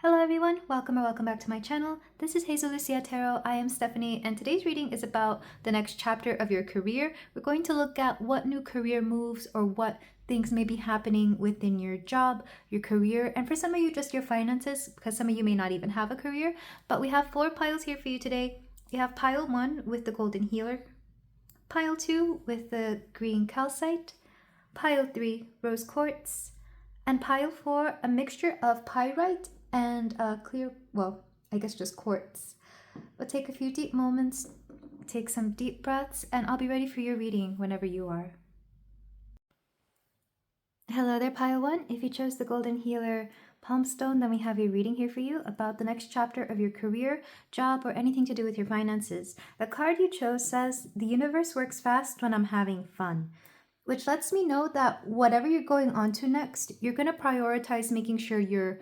Hello everyone, welcome or welcome back to my channel. This is Hazel Lucia Tarot. I am Stephanie and today's reading is about the next chapter of your career. We're going to look at what new career moves or what things may be happening within your job, your career, and for some of you just your finances, because some of you may not even have a career. But we have 4 piles here for you today. We have pile 1 with the golden healer, pile 2 with the green calcite, pile 3 rose quartz, and pile 4 a mixture of pyrite and clear, well, I guess just quartz. But take a few deep moments, take some deep breaths, and I'll be ready for your reading whenever you are. Hello there, pile 1. If you chose the golden healer palm stone, then we have a reading here for you about the next chapter of your career, job, or anything to do with your finances. The card you chose says, "The universe works fast when I'm having fun," which lets me know that whatever you're going on to next, you're going to prioritize making sure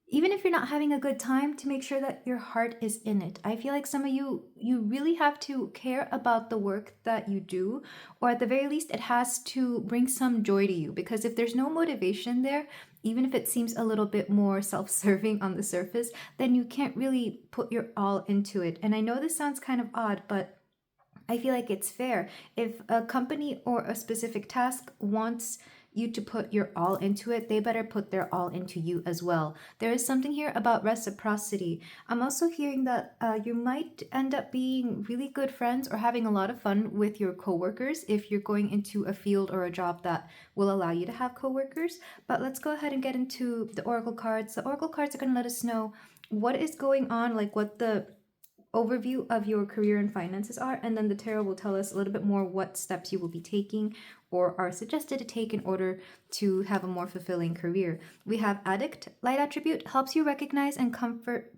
even if you're not having a good time, to make sure that your heart is in it. I feel like some of you really have to care about the work that you do, or at the very least, it has to bring some joy to you, because if there's no motivation there, even if it seems a little bit more self-serving on the surface, then you can't really put your all into it. And I know this sounds kind of odd, but I feel like it's fair. If a company or a specific task wants you to put your all into it, they better put their all into you as well. There is something here about reciprocity. I'm also hearing that you might end up being really good friends or having a lot of fun with your coworkers if you're going into a field or a job that will allow you to have coworkers. But let's go ahead and get into the oracle cards. The oracle cards are going to let us know what is going on, like what the overview of your career and finances are, and then the tarot will tell us a little bit more what steps you will be taking or are suggested to take in order to have a more fulfilling career. We have addict. Light attribute helps you recognize and comfort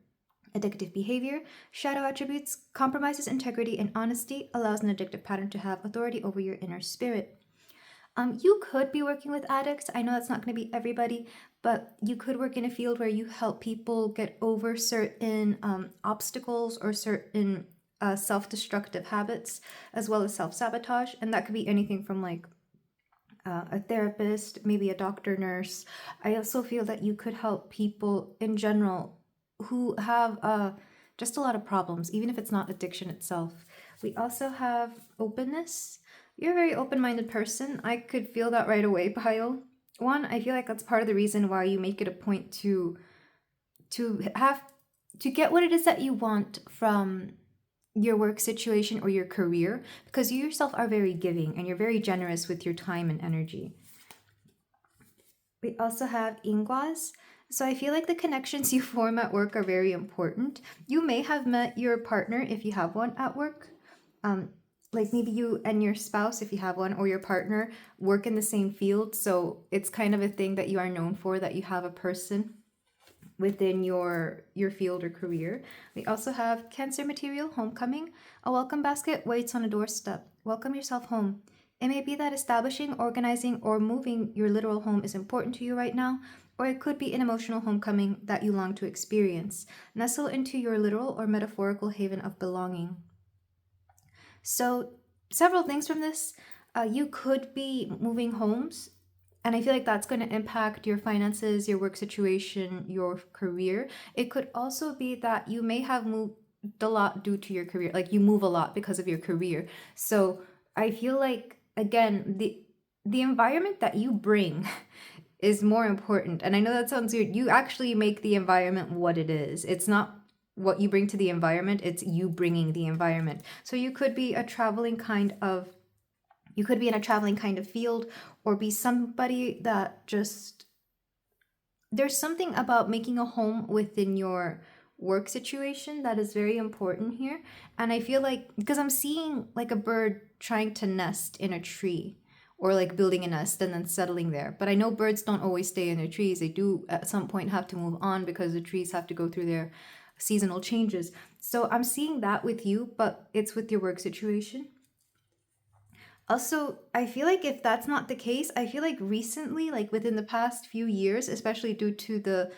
addictive behavior. Shadow attributes compromises integrity and honesty, allows an addictive pattern to have authority over your inner spirit. You could be working with addicts. I know that's not going to be everybody, but you could work in a field where you help people get over certain obstacles or certain self-destructive habits, as well as self-sabotage. And that could be anything from like a therapist, maybe a doctor, nurse. I also feel that you could help people in general who have just a lot of problems, even if it's not addiction itself. We also have openness. You're a very open-minded person. I could feel that right away, pile 1. I feel like that's part of the reason why you make it a point to get what it is that you want from your work situation or your career, because you yourself are very giving and you're very generous with your time and energy. We also have ingwas. So I feel like the connections you form at work are very important. You may have met your partner if you have one at work. Like maybe you and your spouse, if you have one, or your partner work in the same field. So it's kind of a thing that you are known for, that you have a person within your field or career. We also have Cancer material, homecoming. A welcome basket waits on a doorstep. Welcome yourself home. It may be that establishing, organizing, or moving your literal home is important to you right now, or it could be an emotional homecoming that you long to experience. Nestle into your literal or metaphorical haven of belonging. So several things from this. You could be moving homes, and I feel like that's going to impact your finances, your work situation, your career. It could also be that you may have moved a lot due to your career, like you move a lot because of your career. So I feel like, again, the environment that you bring is more important. And I know that sounds weird. You actually make the environment what it is. It's not what you bring to the environment, it's you bringing the environment. So you could be in a traveling kind of field, or be somebody that just, there's something about making a home within your work situation that is very important here. And I feel like, because I'm seeing like a bird trying to nest in a tree, or like building a nest and then settling there. But I know birds don't always stay in their trees. They do at some point have to move on, because the trees have to go through their seasonal changes. So I'm seeing that with you, but it's with your work situation. Also, I feel like if that's not the case, I feel like recently, like within the past few years, especially due to the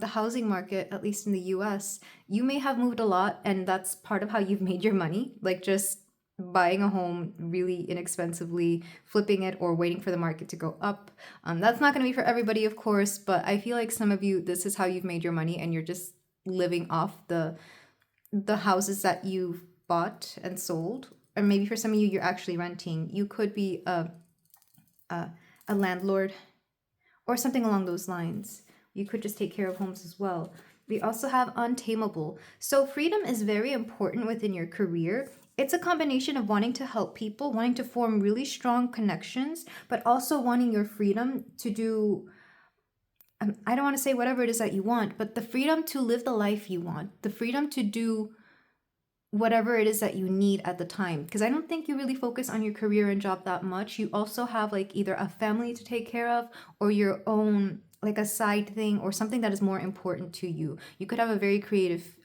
housing market, at least in the US, you may have moved a lot, and that's part of how you've made your money. Like just buying a home really inexpensively, flipping it, or waiting for the market to go up. That's not going to be for everybody, of course, but I feel like some of you, this is how you've made your money, and you're just living off the houses that you've bought and sold. Or maybe for some of you, you're actually renting. You could be a landlord or something along those lines. You could just take care of homes as well. We also have untamable. So freedom is very important within your career. It's a combination of wanting to help people, wanting to form really strong connections, but also wanting your freedom to do, I don't want to say whatever it is that you want, but the freedom to live the life you want, the freedom to do whatever it is that you need at the time. Because I don't think you really focus on your career and job that much. You also have like either a family to take care of or your own, like a side thing or something that is more important to you. You could have a very creative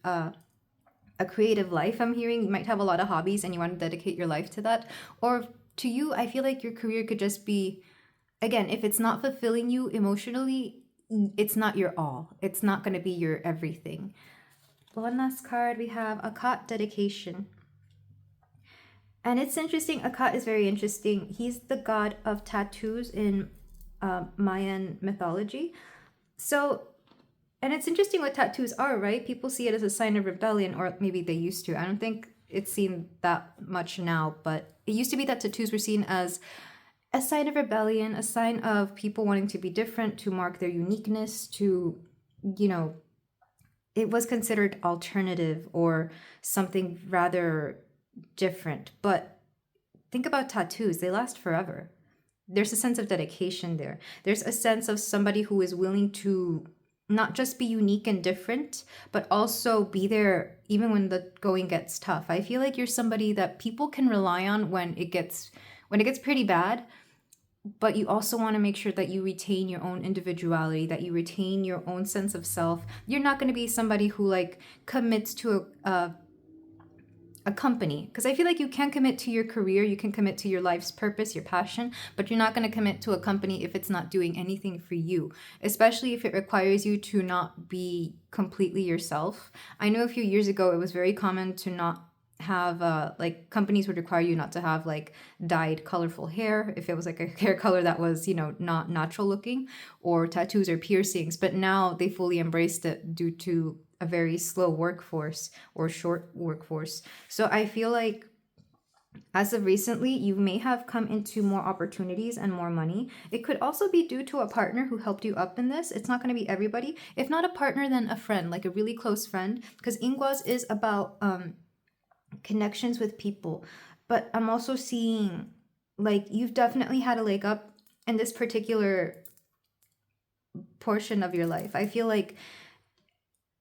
life. I'm hearing you might have a lot of hobbies and you want to dedicate your life to that. Or to you, I feel like your career could just be, again, if it's not fulfilling you emotionally, it's not your all. It's not going to be your everything. One last card, we have Akat dedication. And it's interesting. Akat is very interesting. He's the god of tattoos in Mayan mythology. So, and it's interesting what tattoos are, right? People see it as a sign of rebellion, or maybe they used to. I don't think it's seen that much now, but it used to be that tattoos were seen as a sign of rebellion, a sign of people wanting to be different, to mark their uniqueness, to, you know, it was considered alternative or something rather different. But think about tattoos, they last forever. There's a sense of dedication there. There's a sense of somebody who is willing to not just be unique and different, but also be there even when the going gets tough. I feel like you're somebody that people can rely on when it gets pretty bad, but you also want to make sure that you retain your own individuality, that you retain your own sense of self. You're not going to be somebody who like commits to a company, because I feel like you can commit to your career, you can commit to your life's purpose, your passion, but you're not going to commit to a company if it's not doing anything for you, especially if it requires you to not be completely yourself. I know a few years ago it was very common to not have like companies would require you not to have like dyed colorful hair if it was like a hair color that was, you know, not natural looking, or tattoos or piercings, but now they fully embraced it due to a very slow workforce or short workforce. So I feel like as of recently, you may have come into more opportunities and more money. It could also be due to a partner who helped you up in this. It's not going to be everybody. If not a partner, then a friend, like a really close friend, because Ingwas is about connections with people. But I'm also seeing like you've definitely had a leg up in this particular portion of your life. I feel like,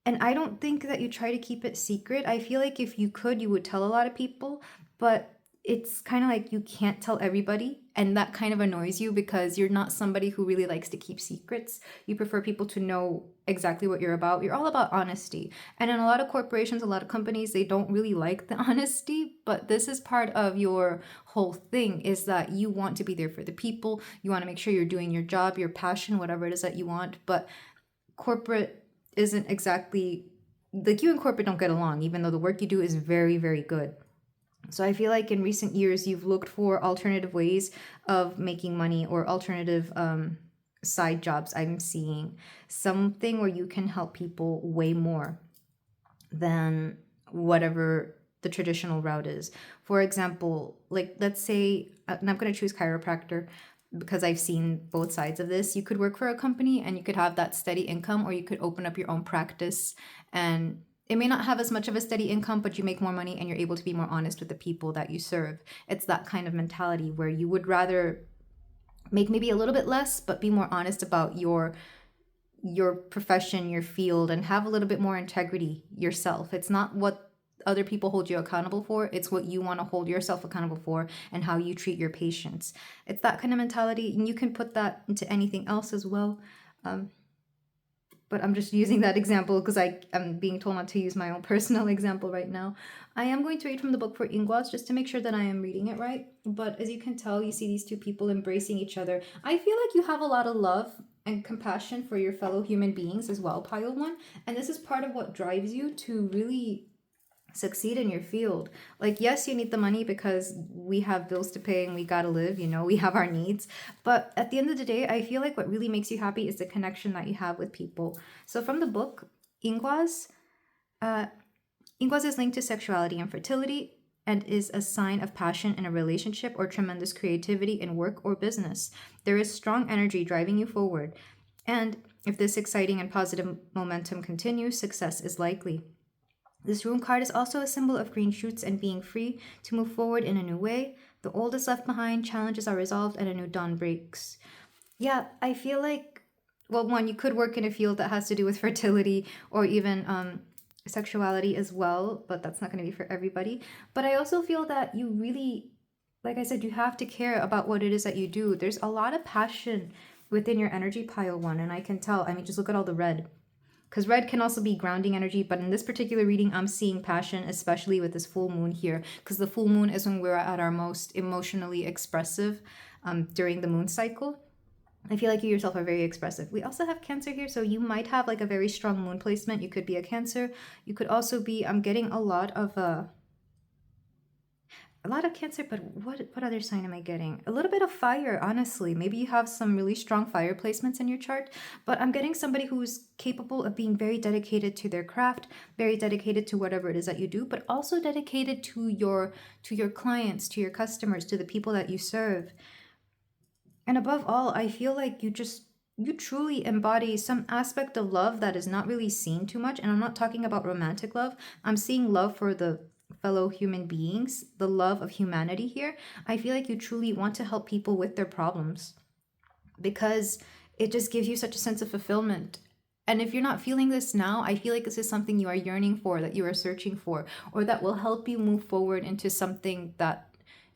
and I don't think that you try to keep it secret. I feel like if you could, you would tell a lot of people, but it's kind of like you can't tell everybody, and that kind of annoys you because you're not somebody who really likes to keep secrets. You prefer people to know exactly what you're about. You're all about honesty. And in a lot of corporations, a lot of companies, they don't really like the honesty, but this is part of your whole thing, is that you want to be there for the people. You want to make sure you're doing your job, your passion, whatever it is that you want. But corporate isn't exactly, like you and corporate don't get along, even though the work you do is very, very good. So I feel like in recent years, you've looked for alternative ways of making money or alternative side jobs. I'm seeing something where you can help people way more than whatever the traditional route is. For example, like let's say, and I'm going to choose chiropractor because I've seen both sides of this. You could work for a company and you could have that steady income, or you could open up your own practice, and it may not have as much of a steady income, but you make more money and you're able to be more honest with the people that you serve. It's that kind of mentality where you would rather make maybe a little bit less, but be more honest about your profession, your field, and have a little bit more integrity yourself. It's not what other people hold you accountable for. It's what you want to hold yourself accountable for and how you treat your patients. It's that kind of mentality, and you can put that into anything else as well. But I'm just using that example because I'm being told not to use my own personal example right now. I am going to read from the book for Ingwas just to make sure that I am reading it right. But as you can tell, you see these two people embracing each other. I feel like you have a lot of love and compassion for your fellow human beings as well, Pile 1. And this is part of what drives you to really succeed in your field. Like, yes, you need the money because we have bills to pay and we gotta live, we have our needs. But at the end of the day, I feel like what really makes you happy is the connection that you have with people. So from the book, Ingwas, Ingwas is linked to sexuality and fertility and is a sign of passion in a relationship or tremendous creativity in work or business. There is strong energy driving you forward. And if this exciting and positive momentum continues, success is likely. This rune card is also a symbol of green shoots and being free to move forward in a new way. The old is left behind, challenges are resolved, and a new dawn breaks. Yeah, I feel like, well, one, you could work in a field that has to do with fertility or even sexuality as well, but that's not going to be for everybody. But I also feel that you really, like I said, you have to care about what it is that you do. There's a lot of passion within your energy pile one, and I can tell. I mean, just look at all the red. Because red can also be grounding energy, but in this particular reading, I'm seeing passion, especially with this full moon here. Because the full moon is when we're at our most emotionally expressive during the moon cycle. I feel like you yourself are very expressive. We also have Cancer here, so you might have like a very strong moon placement. You could be a Cancer. You could also be, I'm getting a lot of Cancer, but what other sign am I getting? A little bit of fire, honestly. Maybe you have some really strong fire placements in your chart, but I'm getting somebody who's capable of being very dedicated to their craft, very dedicated to whatever it is that you do, but also dedicated to your clients, to your customers, to the people that you serve. And above all, I feel like you truly embody some aspect of love that is not really seen too much. And I'm not talking about romantic love. I'm seeing love for the fellow human beings, the love of humanity here. I feel like you truly want to help people with their problems because it just gives you such a sense of fulfillment. And if you're not feeling this now, I feel like this is something you are yearning for, that you are searching for, or that will help you move forward into something that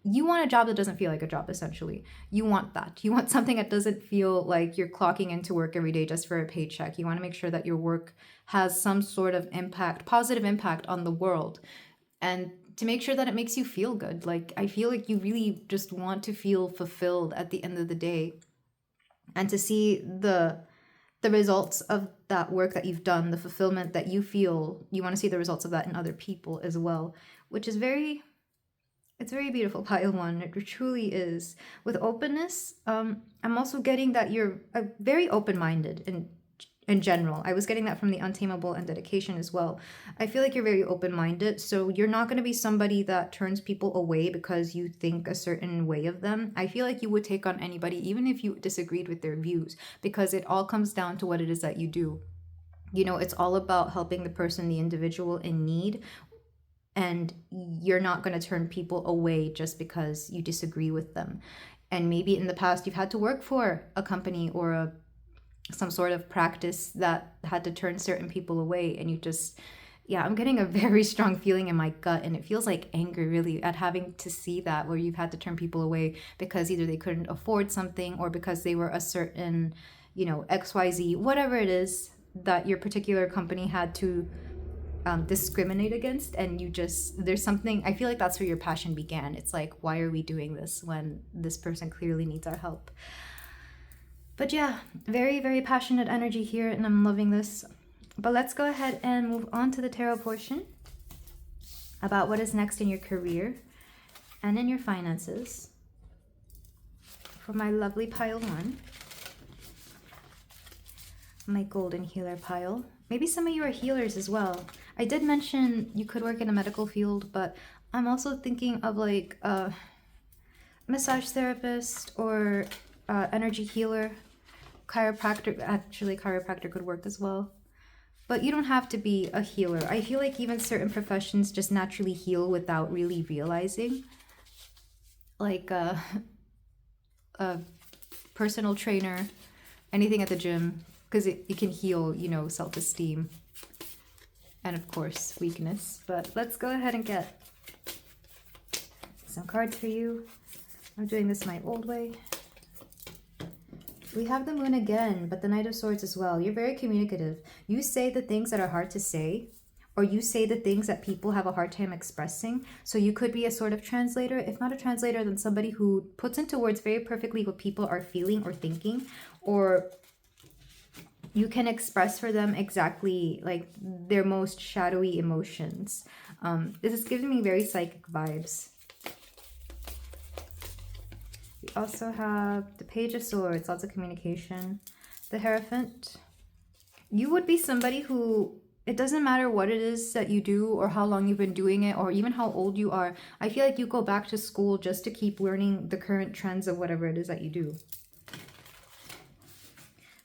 you want. A job that doesn't feel like a job, essentially. You want that. You want something that doesn't feel like you're clocking into work every day just for a paycheck. You want to make sure that your work has some sort of impact, positive impact on the world. And to make sure that it makes you feel good. Like, I feel like you really just want to feel fulfilled at the end of the day. And to see the results of that work that you've done, the fulfillment that you feel, you want to see the results of that in other people as well, which is it's very beautiful, pile one. It truly is. With openness, I'm also getting that you're very open-minded in general. I was getting that from the untamable and dedication as well. I feel like you're very open-minded, so you're not going to be somebody that turns people away because you think a certain way of them. I feel like you would take on anybody, even if you disagreed with their views, because it all comes down to what it is that you do. It's all about helping the person, the individual in need, and you're not going to turn people away just because you disagree with them. And maybe in the past you've had to work for a company or some sort of practice that had to turn certain people away, and you just, I'm getting a very strong feeling in my gut, and it feels like anger really at having to see that, where you've had to turn people away because either they couldn't afford something or because they were a certain, XYZ, whatever it is that your particular company had to discriminate against. And there's something, I feel like that's where your passion began. It's like, why are we doing this when this person clearly needs our help? But yeah, very, very passionate energy here, and I'm loving this. But let's go ahead and move on to the tarot portion about what is next in your career and in your finances for my lovely pile one, my golden healer pile. Maybe some of you are healers as well. I did mention you could work in a medical field, but I'm also thinking of like a massage therapist or energy healer. Chiropractor, actually chiropractor could work as well. But you don't have to be a healer. I feel like even certain professions just naturally heal without really realizing. Like a personal trainer, anything at the gym, because it can heal, self-esteem and of course weakness. But let's go ahead and get some cards for you. I'm doing this my old way. We have the moon again, but the Knight of Swords as well. You're very communicative. You say the things that are hard to say, or you say the things that people have a hard time expressing. So you could be a sort of translator. If not a translator, then somebody who puts into words very perfectly what people are feeling or thinking, or you can express for them exactly like their most shadowy emotions. This is giving me very psychic vibes. We also have the Page of Swords, lots of communication. The Hierophant. You would be somebody who, it doesn't matter what it is that you do or how long you've been doing it or even how old you are. I feel like you go back to school just to keep learning the current trends of whatever it is that you do.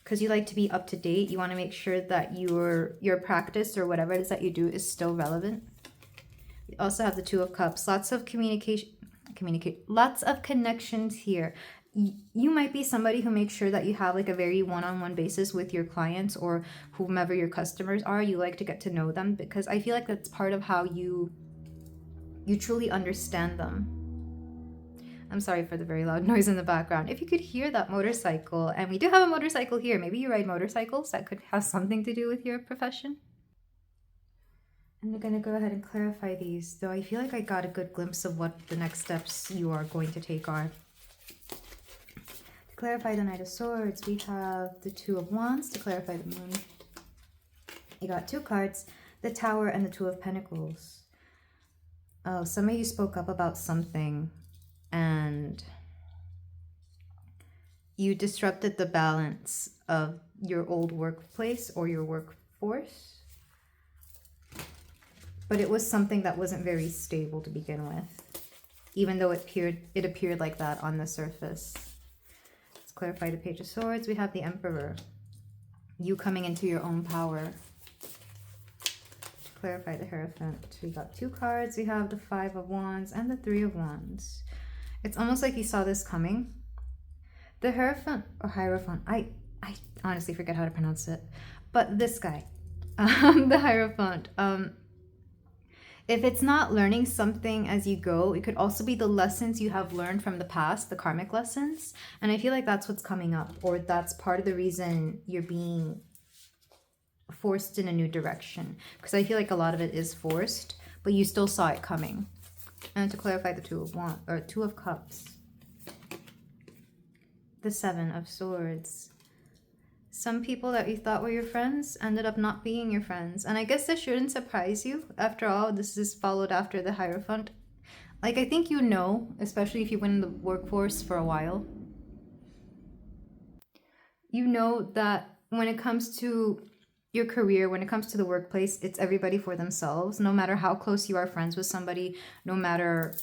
Because you like to be up to date. You want to make sure that your practice or whatever it is that you do is still relevant. We also have the Two of Cups. Lots of lots of connections here. You might be somebody who makes sure that you have like a very one-on-one basis with your clients or whomever your customers are. You like to get to know them because I feel like that's part of how you truly understand them. I'm sorry for the very loud noise in the background. If you could hear that motorcycle, and we do have a motorcycle here. Maybe you ride motorcycles. That could have something to do with your profession. I'm going to go ahead and clarify these, though I feel like I got a good glimpse of what the next steps you are going to take are. To clarify the Knight of Swords, we have the Two of Wands. To clarify the Moon, you got two cards, the Tower and the Two of Pentacles. Oh, some of you spoke up about something and you disrupted the balance of your old workplace or your workforce. But it was something that wasn't very stable to begin with, even though it appeared like that on the surface. Let's clarify the Page of Swords. We have the Emperor. You coming into your own power. To clarify the Hierophant, we got two cards. We have the Five of Wands and the Three of Wands. It's almost like you saw this coming. The Hierophant, or Hierophant, I honestly forget how to pronounce it. But this guy, the Hierophant, if it's not learning something as you go, it could also be the lessons you have learned from the past, the karmic lessons. And I feel like that's what's coming up, or that's part of the reason you're being forced in a new direction. Because I feel like a lot of it is forced, but you still saw it coming. And to clarify the Two of Cups, the Seven of Swords. Some people that you thought were your friends ended up not being your friends. And I guess this shouldn't surprise you. After all, this is followed after the Hierophant. Like, I think you know, especially if you've been in the workforce for a while, you know that when it comes to your career, when it comes to the workplace, it's everybody for themselves. No matter how close you are friends with somebody, no matter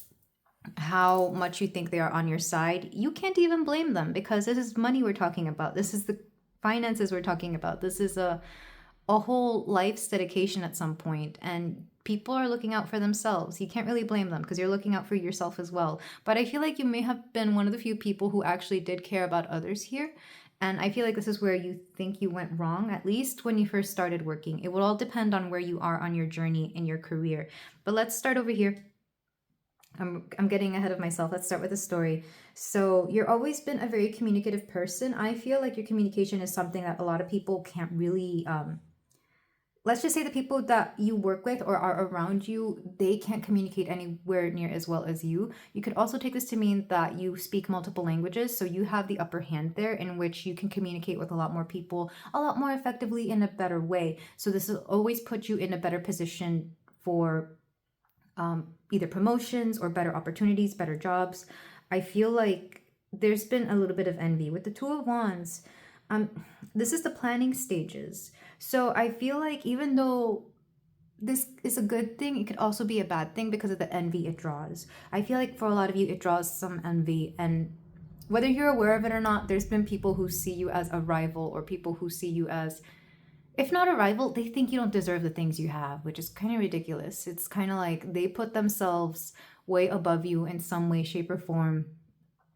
how much you think they are on your side, you can't even blame them because this is money we're talking about. This is the finances we're talking about. This is a whole life's dedication at some point, and people are looking out for themselves. You can't really blame them because you're looking out for yourself as well. But I feel like you may have been one of the few people who actually did care about others here. And I feel like this is where you think you went wrong, at least when you first started working. It will all depend on where you are on your journey in your career. But let's start over here. I'm getting ahead of myself. Let's start with the story. So you've always been a very communicative person. I feel like your communication is something that a lot of people can't really, let's just say the people that you work with or are around you, they can't communicate anywhere near as well as you. You could also take this to mean that you speak multiple languages. So you have the upper hand there in which you can communicate with a lot more people, a lot more effectively in a better way. So this will always put you in a better position for either promotions or better opportunities, better jobs. I feel like there's been a little bit of envy with the Two of Wands. This is the planning stages. So I feel like even though this is a good thing, it could also be a bad thing because of the envy it draws. I feel like for a lot of you, it draws some envy, and whether you're aware of it or not, there's been people who see you as a rival or people who see you as, if not a rival, they think you don't deserve the things you have, which is kind of ridiculous. It's kind of like they put themselves way above you in some way, shape, or form.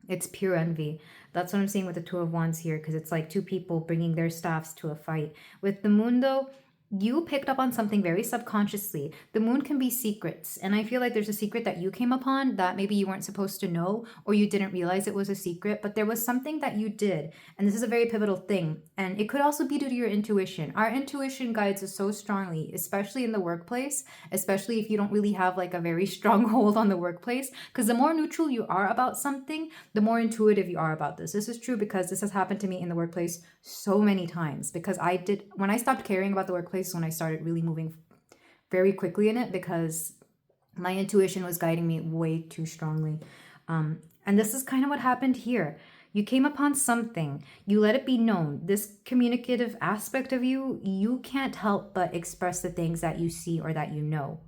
It's pure envy. That's what I'm saying with the Two of Wands here, because it's like two people bringing their staffs to a fight. With the Moon, though, you picked up on something very subconsciously. The Moon can be secrets, and I feel like there's a secret that you came upon that maybe you weren't supposed to know, or you didn't realize it was a secret, but there was something that you did, and this is a very pivotal thing, and it could also be due to your intuition. Our intuition guides us so strongly, especially in the workplace, especially if you don't really have like a very strong hold on the workplace, because the more neutral you are about something, the more intuitive you are about this. This is true because this has happened to me in the workplace so many times, because when I stopped caring about the workplace, when I started really moving very quickly in it, because My intuition was guiding me way too strongly. And this is kind of what happened here. You came upon something, you let it be known. This communicative aspect of you, you can't help but express the things that you see or that you know.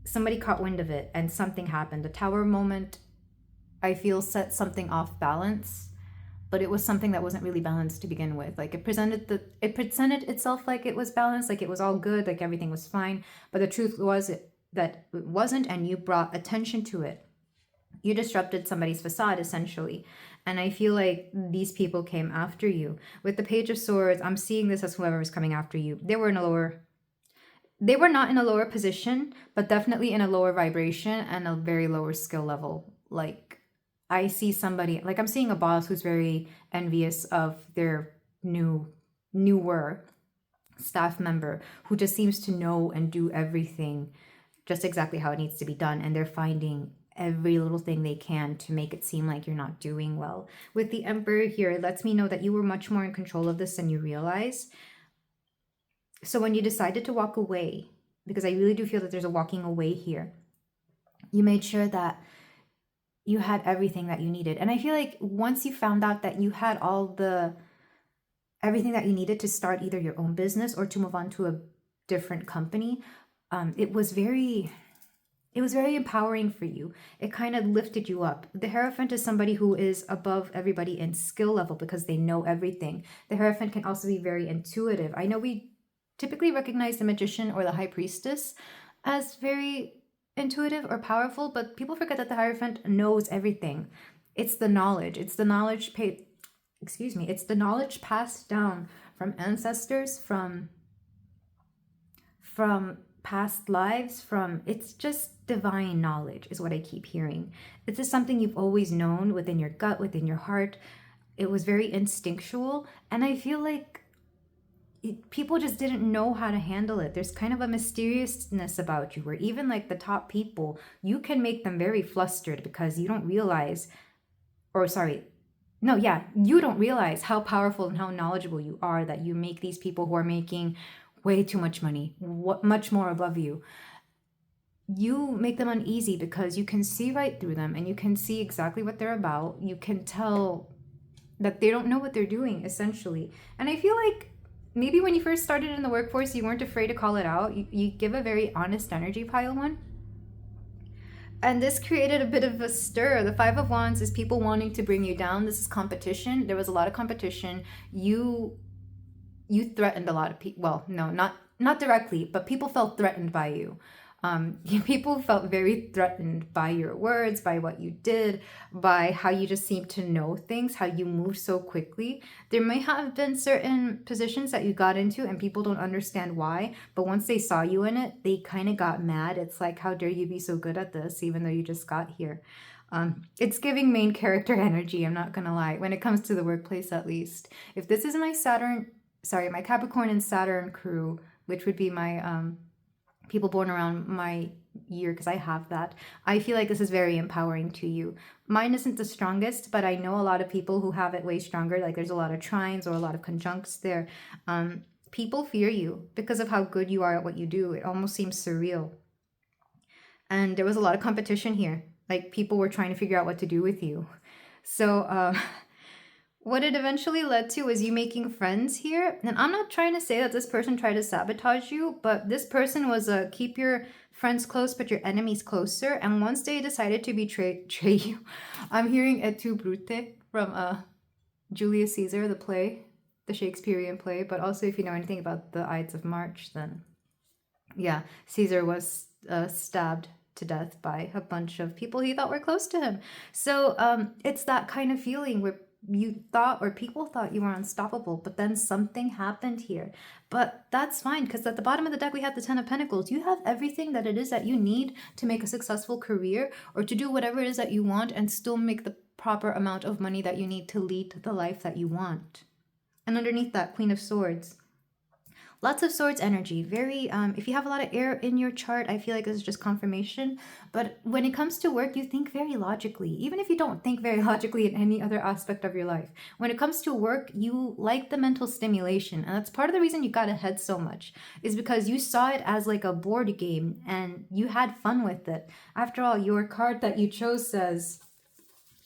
Somebody caught wind of it and something happened. The tower moment, I feel, set something off balance, but it was something that wasn't really balanced to begin with. Like it presented itself like it was balanced, like it was all good, like everything was fine. But the truth was that it wasn't, and you brought attention to it. You disrupted somebody's facade, essentially. And I feel like these people came after you. With the Page of Swords, I'm seeing this as whoever was coming after you. They were not in a lower position, but definitely in a lower vibration and a very lower skill level. Like I see somebody, like I'm seeing a boss who's very envious of their newer staff member who just seems to know and do everything just exactly how it needs to be done. And they're finding every little thing they can to make it seem like you're not doing well. With the Emperor here, it lets me know that you were much more in control of this than you realize. So when you decided to walk away, because I really do feel that there's a walking away here, you made sure that you had everything that you needed. And I feel like once you found out that you had everything that you needed to start either your own business or to move on to a different company, it was very empowering for you. It kind of lifted you up. The Hierophant is somebody who is above everybody in skill level because they know everything. The Hierophant can also be very intuitive. I know we typically recognize the Magician or the High Priestess as very intuitive or powerful, but people forget that the Hierophant knows everything. It's the knowledge. It's the knowledge It's the knowledge passed down from ancestors, from past lives, it's just divine knowledge is what I keep hearing. This is something you've always known within your gut, within your heart. It was very instinctual, and I feel like people just didn't know how to handle it. There's kind of a mysteriousness about you where even like the top people, you can make them very flustered because you don't realize, you don't realize how powerful and how knowledgeable you are, that you make these people who are making way too much money, much more above you. You make them uneasy because you can see right through them and you can see exactly what they're about. You can tell that they don't know what they're doing, essentially. And I feel like maybe when you first started in the workforce, you weren't afraid to call it out. You give a very honest energy, Pile 1. And this created a bit of a stir. The Five of Wands is people wanting to bring you down. This is competition. There was a lot of competition. You threatened a lot of people. Well, no, not directly, but people felt threatened by you. People felt very threatened by your words, by what you did, by how you just seemed to know things, how you moved so quickly. There may have been certain positions that you got into and people don't understand why, but once they saw you in it, they kind of got mad. It's like, how dare you be so good at this, even though you just got here. It's giving main character energy, I'm not gonna lie, when it comes to the workplace at least. If this is my Capricorn and Saturn crew, which would be my people born around my year, because I have that, I feel like this is very empowering to you. Mine isn't the strongest, but I know a lot of people who have it way stronger. Like there's a lot of trines or a lot of conjuncts there. People fear you because of how good you are at what you do. It almost seems surreal. And there was a lot of competition here. Like people were trying to figure out what to do with you. So what it eventually led to was you making friends here. And I'm not trying to say that this person tried to sabotage you, but this person was a keep your friends close, but your enemies closer. And once they decided to betray you, I'm hearing Et tu, Brute from Julius Caesar, the play, the Shakespearean play. But also if you know anything about the Ides of March, then yeah, Caesar was stabbed to death by a bunch of people he thought were close to him. So it's that kind of feeling where you thought, or people thought, you were unstoppable, but then something happened here. But that's fine, because at the bottom of the deck we have the Ten of Pentacles. You have everything that it is that you need to make a successful career or to do whatever it is that you want and still make the proper amount of money that you need to lead the life that you want. And underneath that, Queen of Swords. Lots of swords energy. Very, if you have a lot of air in your chart, I feel like this is just confirmation. But when it comes to work, you think very logically, even if you don't think very logically in any other aspect of your life. When it comes to work, you like the mental stimulation. And that's part of the reason you got ahead so much, is because you saw it as like a board game and you had fun with it. After all, your card that you chose says,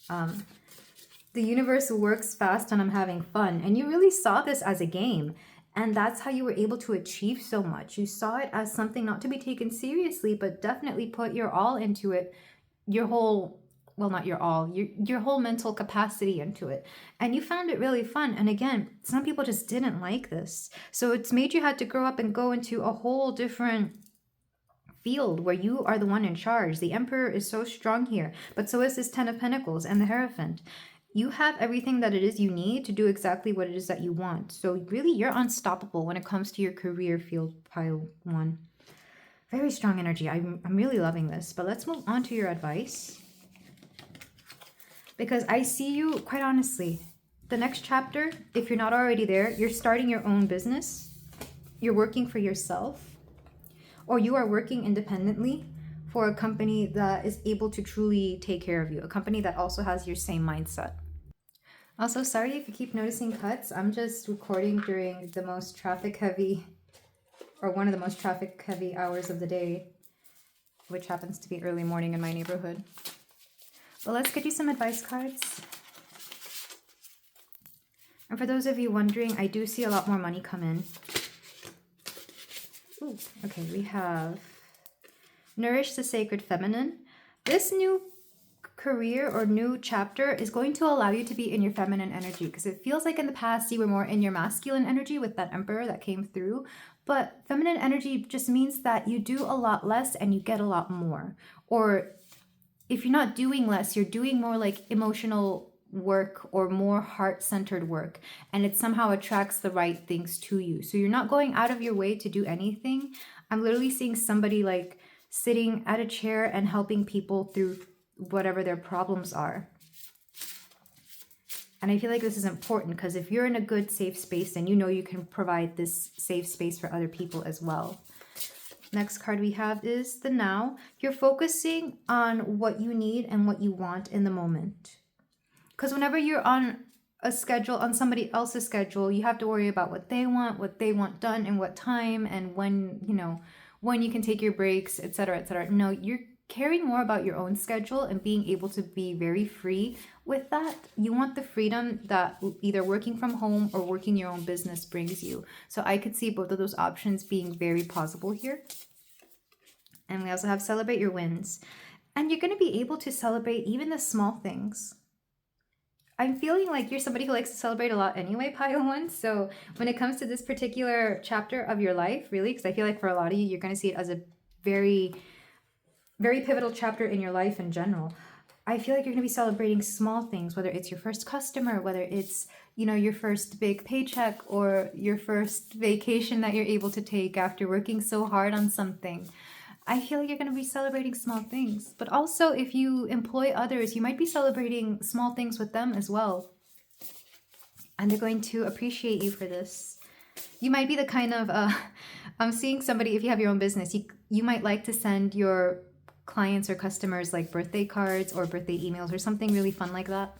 the universe works fast and I'm having fun. And you really saw this as a game. And that's how you were able to achieve so much. You saw it as something not to be taken seriously, but definitely put your all into it. Your whole, well, not your all, your whole mental capacity into it. And you found it really fun. And again, some people just didn't like this. So it's made you had to grow up and go into a whole different field where you are the one in charge. The Emperor is so strong here, but so is this Ten of Pentacles and the Hierophant. You have everything that it is you need to do exactly what it is that you want. So really, you're unstoppable when it comes to your career field, pile 1. Very strong energy. I'm really loving this. But let's move on to your advice. Because I see you, quite honestly, the next chapter, if you're not already there, you're starting your own business. You're working for yourself. Or you are working independently for a company that is able to truly take care of you. A company that also has your same mindset. Also, sorry if you keep noticing cuts. I'm just recording during the most traffic heavy, or one of the most traffic heavy hours of the day, which happens to be early morning in my neighborhood. But let's get you some advice cards. And for those of you wondering, I do see a lot more money come in. Ooh, okay, we have Nourish the Sacred Feminine. This new career or new chapter is going to allow you to be in your feminine energy, because it feels like in the past you were more in your masculine energy with that Emperor that came through. But feminine energy just means that you do a lot less and you get a lot more. Or if you're not doing less, you're doing more like emotional work or more heart-centered work, and it somehow attracts the right things to you. So you're not going out of your way to do anything. I'm literally seeing somebody like sitting at a chair and helping people through whatever their problems are. And I feel like this is important, because if you're in a good safe space, then you know you can provide this safe space for other people as well. Next card we have is the Now. You're focusing on what you need and what you want in the moment. Because whenever you're on a schedule, on somebody else's schedule, you have to worry about what they want done, and what time, and when, you know, when you can take your breaks, etc., etc. No, you're caring more about your own schedule and being able to be very free with that. You want the freedom that either working from home or working your own business brings you. So I could see both of those options being very possible here. And we also have Celebrate Your Wins. And you're going to be able to celebrate even the small things. I'm feeling like you're somebody who likes to celebrate a lot anyway, Pile 1. So when it comes to this particular chapter of your life, really, because I feel like for a lot of you, you're going to see it as a very, very pivotal chapter in your life in general. I feel like you're going to be celebrating small things, whether it's your first customer, whether it's, you know, your first big paycheck, or your first vacation that you're able to take after working so hard on something. I feel like you're going to be celebrating small things. But also, if you employ others, you might be celebrating small things with them as well. And they're going to appreciate you for this. You might be the kind of, I'm seeing somebody, if you have your own business, you might like to send your clients or customers like birthday cards or birthday emails or something really fun like that.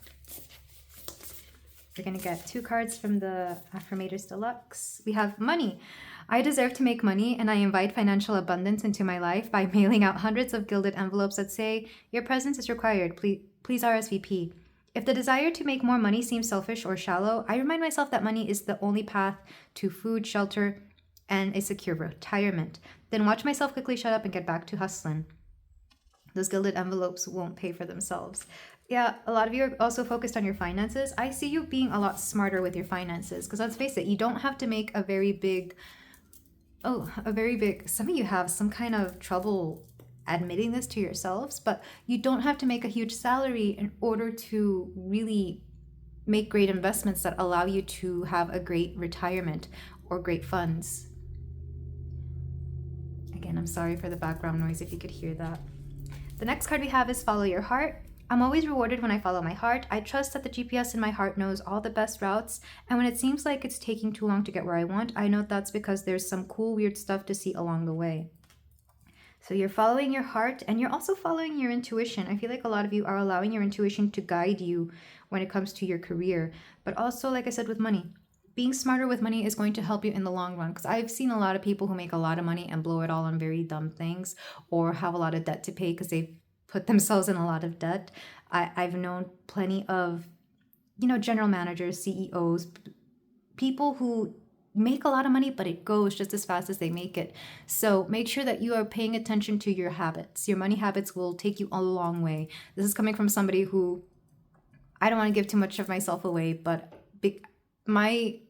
We're going to get 2 cards from the Affirmators Deluxe. We have Money. I deserve to make money, and I invite financial abundance into my life by mailing out hundreds of gilded envelopes that say, your presence is required, please RSVP. If the desire to make more money seems selfish or shallow, I remind myself that money is the only path to food, shelter, and a secure retirement. Then watch myself quickly shut up and get back to hustling. Those gilded envelopes won't pay for themselves. Yeah, a lot of you are also focused on your finances. I see you being a lot smarter with your finances, because let's face it, you don't have to make a very big, some of you have some kind of trouble admitting this to yourselves, but you don't have to make a huge salary in order to really make great investments that allow you to have a great retirement or great funds. Again, I'm sorry for the background noise if you could hear that. The next card we have is Follow Your Heart. I'm always rewarded when I follow my heart. I trust that the GPS in my heart knows all the best routes. And when it seems like it's taking too long to get where I want, I know that's because there's some cool, weird stuff to see along the way. So you're following your heart and you're also following your intuition. I feel like a lot of you are allowing your intuition to guide you when it comes to your career. But also, like I said, with money. Being smarter with money is going to help you in the long run, because I've seen a lot of people who make a lot of money and blow it all on very dumb things or have a lot of debt to pay because they've put themselves in a lot of debt. I've known plenty of, general managers, CEOs, people who make a lot of money, but it goes just as fast as they make it. So make sure that you are paying attention to your habits. Your money habits will take you a long way. This is coming from somebody who, I don't want to give too much of myself away, but my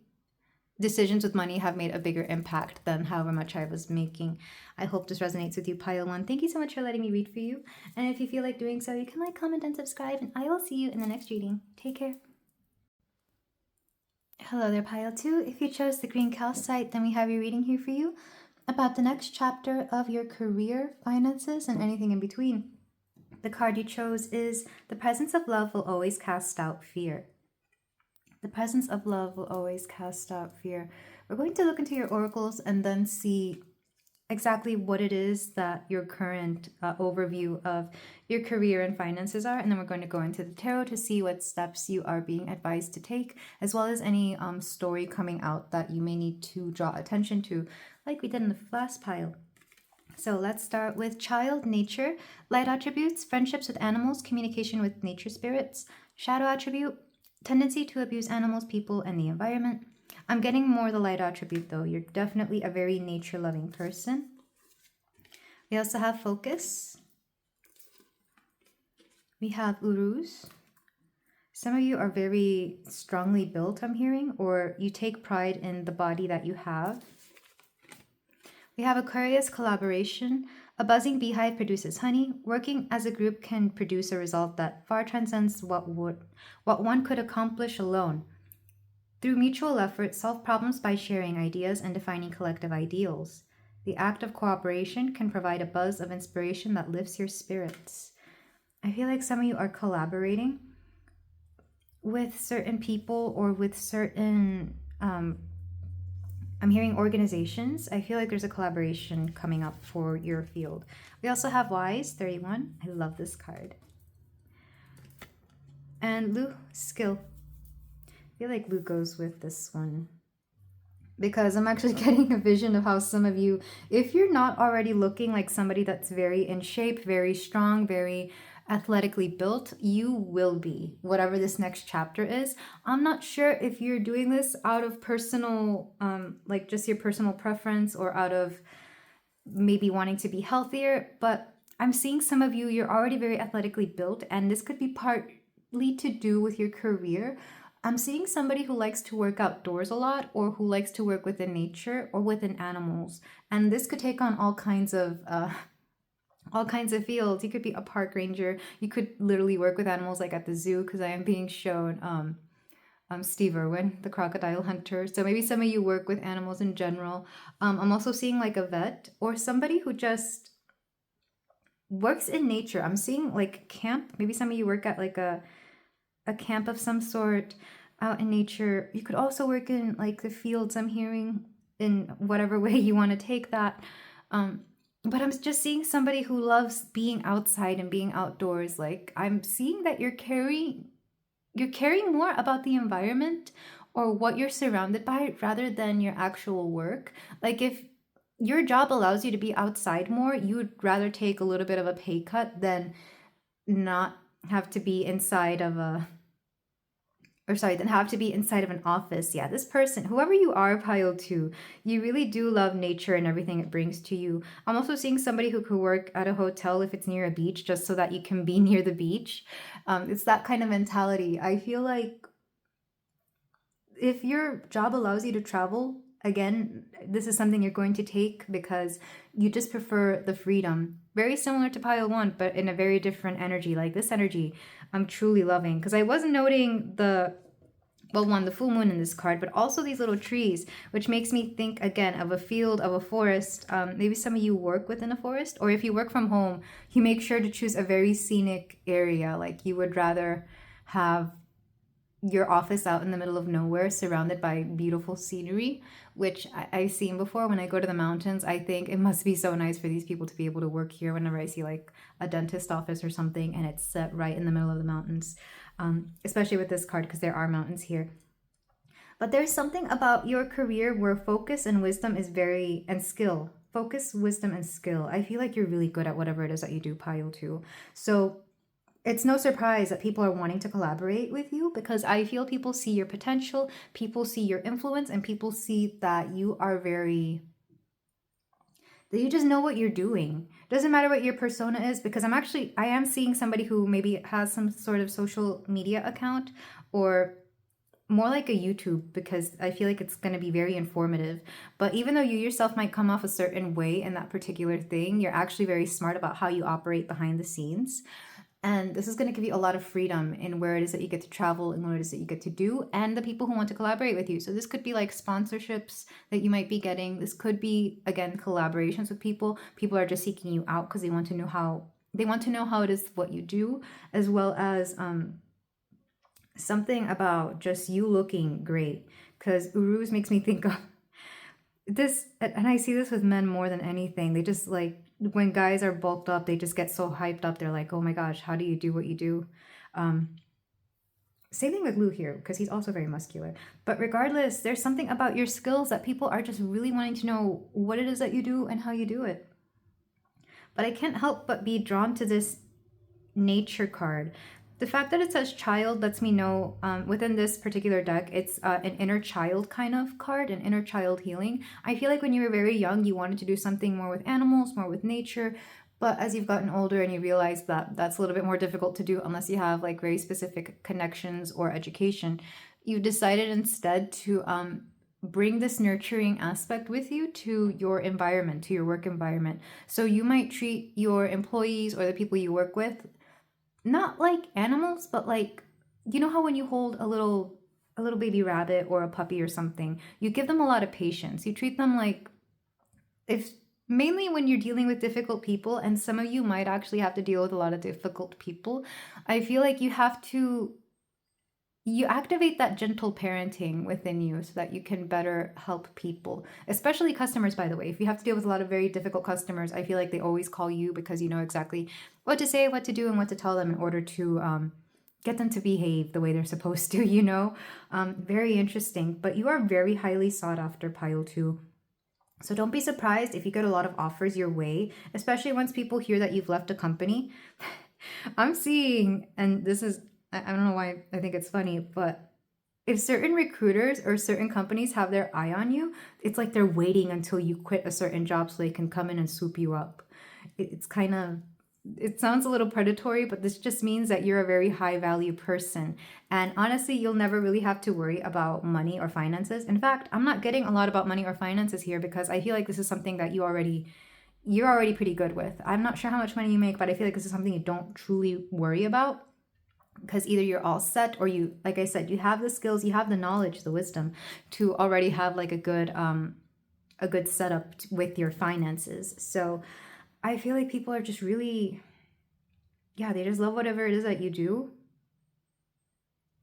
decisions with money have made a bigger impact than however much I was making. I hope this resonates with you, Pile 1. Thank you so much for letting me read for you. And if you feel like doing so, you can like, comment, and subscribe, and I will see you in the next reading. Take care. Hello there, Pile 2. If you chose the green calcite, then we have your reading here for you about the next chapter of your career, finances, and anything in between. The card you chose is the presence of love will always cast out fear. The presence of love will always cast out fear. We're going to look into your oracles and then see exactly what it is that your current overview of your career and finances are. And then we're going to go into the tarot to see what steps you are being advised to take, as well as any story coming out that you may need to draw attention to, like we did in the last pile. So let's start with child, nature, light attributes, friendships with animals, communication with nature spirits, shadow attribute, tendency to abuse animals, people, and the environment. I'm getting more the light attribute though. You're definitely a very nature-loving person. We also have focus. We have urus. Some of you are very strongly built, I'm hearing, or you take pride in the body that you have. We have Aquarius, collaboration. A buzzing beehive produces honey. Working as a group can produce a result that far transcends what one could accomplish alone. Through mutual effort, solve problems by sharing ideas and defining collective ideals. The act of cooperation can provide a buzz of inspiration that lifts your spirits. I feel like some of you are collaborating with certain people or with certain, I'm hearing organizations. I feel like there's a collaboration coming up for your field. We also have Wise, 31. I love this card. And Lu, skill. I feel like Lu goes with this one because I'm actually getting a vision of how some of you, if you're not already looking like somebody that's very in shape, very strong, very athletically built, you will be, whatever this next chapter is. I'm not sure if you're doing this out of personal, like just your personal preference, or out of maybe wanting to be healthier, but I'm seeing some of you, you're already very athletically built, and this could be partly to do with your career. I'm seeing somebody who likes to work outdoors a lot, or who likes to work within nature or within animals. And this could take on all kinds of fields. You could be a park ranger. You could literally work with animals like at the zoo, because I am being shown Steve Irwin, the crocodile hunter. So maybe some of you work with animals in general. I'm also seeing like a vet or somebody who just works in nature. I'm seeing like camp. Maybe some of you work at like a camp of some sort out in nature. You could also work in like the fields, I'm hearing, in whatever way you want to take that. But I'm just seeing somebody who loves being outside and being outdoors. Like I'm seeing that you're caring more about the environment or what you're surrounded by rather than your actual work. Like if your job allows you to be outside more, you would rather take a little bit of a pay cut than not have to be inside of an office. Yeah, this person, whoever you are, pile 2, you really do love nature and everything it brings to you. I'm also seeing somebody who could work at a hotel if it's near a beach, just so that you can be near the beach. It's that kind of mentality. I feel like if your job allows you to travel, again, this is something you're going to take because you just prefer the freedom. Very similar to pile 1, but in a very different energy. Like this energy, I'm truly loving, because I was noting the well, one, the full moon in this card, but also these little trees, which makes me think again of a field, of a forest. Maybe some of you work within a forest, or if you work from home, you make sure to choose a very scenic area. Like you would rather have your office out in the middle of nowhere surrounded by beautiful scenery, which I've seen before when I go to the mountains. I think it must be so nice for these people to be able to work here whenever I see like a dentist office or something and it's set right in the middle of the mountains, especially with this card because there are mountains here. But there's something about your career where focus and wisdom is very, and skill. Focus, wisdom, and skill. I feel like you're really good at whatever it is that you do, pile two. So it's no surprise that people are wanting to collaborate with you because I feel people see your potential, people see your influence, and people see that you are very, that you just know what you're doing. Doesn't matter what your persona is because I am seeing somebody who maybe has some sort of social media account or more like a YouTube because I feel like it's going to be very informative. But even though you yourself might come off a certain way in that particular thing, you're actually very smart about how you operate behind the scenes. And this is going to give you a lot of freedom in where it is that you get to travel and what it is that you get to do and the people who want to collaborate with you. So this could be like sponsorships that you might be getting. This could be, again, collaborations with people. People are just seeking you out because they want to know how it is what you do, as well as something about just you looking great. Because Uruz makes me think of this, and I see this with men more than anything. They just like, when guys are bulked up, they just get so hyped up. They're like, oh my gosh, how do you do what you do? Same thing with Lou here, because he's also very muscular. But regardless, there's something about your skills that people are just really wanting to know what it is that you do and how you do it. But I can't help but be drawn to this nature card. The fact that it says child lets me know within this particular deck, it's an inner child kind of card, an inner child healing. I feel like when you were very young, you wanted to do something more with animals, more with nature. But as you've gotten older and you realize that that's a little bit more difficult to do unless you have like very specific connections or education, you decided instead to bring this nurturing aspect with you to your environment, to your work environment. So you might treat your employees or the people you work with not like animals, but like, you know how when you hold a little baby rabbit or a puppy or something, you give them a lot of patience. You treat them like, if mainly when you're dealing with difficult people, and some of you might actually have to deal with a lot of difficult people, I feel like you activate that gentle parenting within you so that you can better help people, especially customers, by the way. If you have to deal with a lot of very difficult customers, I feel like they always call you because you know exactly what to say, what to do, and what to tell them in order to get them to behave the way they're supposed to, you know? Very interesting. But you are very highly sought after, pile two. So don't be surprised if you get a lot of offers your way, especially once people hear that you've left a company. I'm seeing, and this is, I don't know why I think it's funny, but if certain recruiters or certain companies have their eye on you, it's like they're waiting until you quit a certain job so they can come in and swoop you up. It's kind of, it sounds a little predatory, but this just means that you're a very high value person. And honestly, you'll never really have to worry about money or finances. In fact, I'm not getting a lot about money or finances here because I feel like this is something that you're already pretty good with. I'm not sure how much money you make, but I feel like this is something you don't truly worry about because either you're all set or you, like I said, you have the skills, you have the knowledge, the wisdom to already have like a good setup with your finances. So I feel like people are just really, yeah, they just love whatever it is that you do.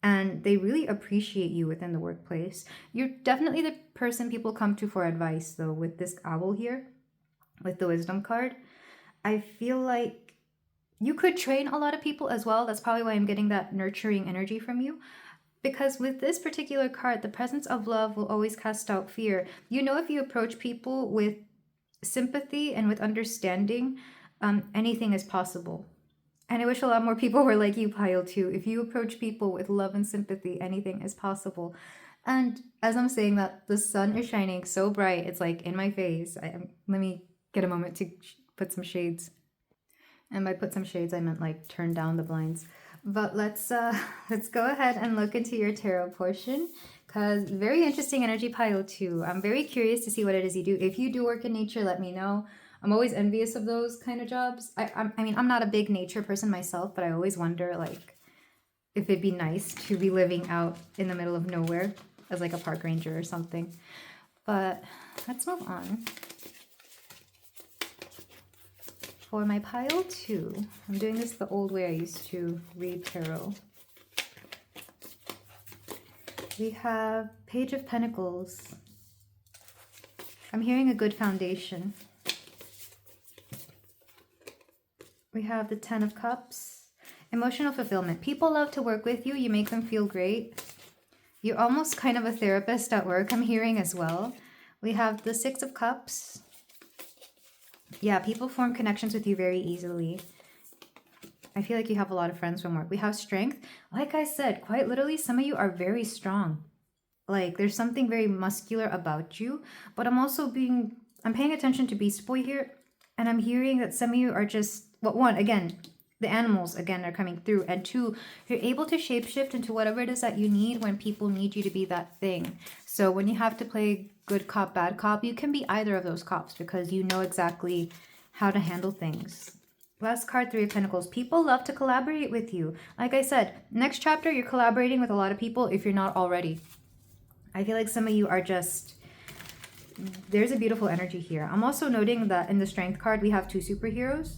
And they really appreciate you within the workplace. You're definitely the person people come to for advice, though, with this owl here, with the wisdom card. I feel like you could train a lot of people as well. That's probably why I'm getting that nurturing energy from you. Because with this particular card, the presence of love will always cast out fear. You know, if you approach people with sympathy and with understanding, anything is possible. And I wish a lot more people were like you, Pile, too. If you approach people with love and sympathy, anything is possible. And as I'm saying that, the sun is shining so bright, it's like in my face. Let me get a moment to put some shades. And by put some shades, I meant like turn down the blinds. But let's go ahead and look into your tarot portion, because very interesting energy, pile two. I'm very curious to see what it is you do. If you do work in nature, let me know. I'm always envious of those kind of jobs. I mean, I'm not a big nature person myself, but I always wonder, like, if it'd be nice to be living out in the middle of nowhere as like a park ranger or something. But let's move on. For my pile 2, I'm doing this the old way I used to read tarot. We have Page of Pentacles. I'm hearing a good foundation. We have the 10 of Cups. Emotional fulfillment. People love to work with you. You make them feel great. You're almost kind of a therapist at work, I'm hearing as well. We have the 6 of Cups. Yeah, people form connections with you very easily. I feel like you have a lot of friends from work. We have strength. Like I said, quite literally, some of you are very strong. Like, there's something very muscular about you. But I'm paying attention to Beast Boy here. And I'm hearing that some of you are just, well, one, again, the animals, again, are coming through. And 2, you're able to shapeshift into whatever it is that you need when people need you to be that thing. So when you have to play good cop, bad cop, you can be either of those cops because you know exactly how to handle things. Last card, 3 of Pentacles. People love to collaborate with you. Like I said, next chapter, you're collaborating with a lot of people if you're not already. I feel like some of you are just... There's a beautiful energy here. I'm also noting that in the Strength card, we have 2 superheroes.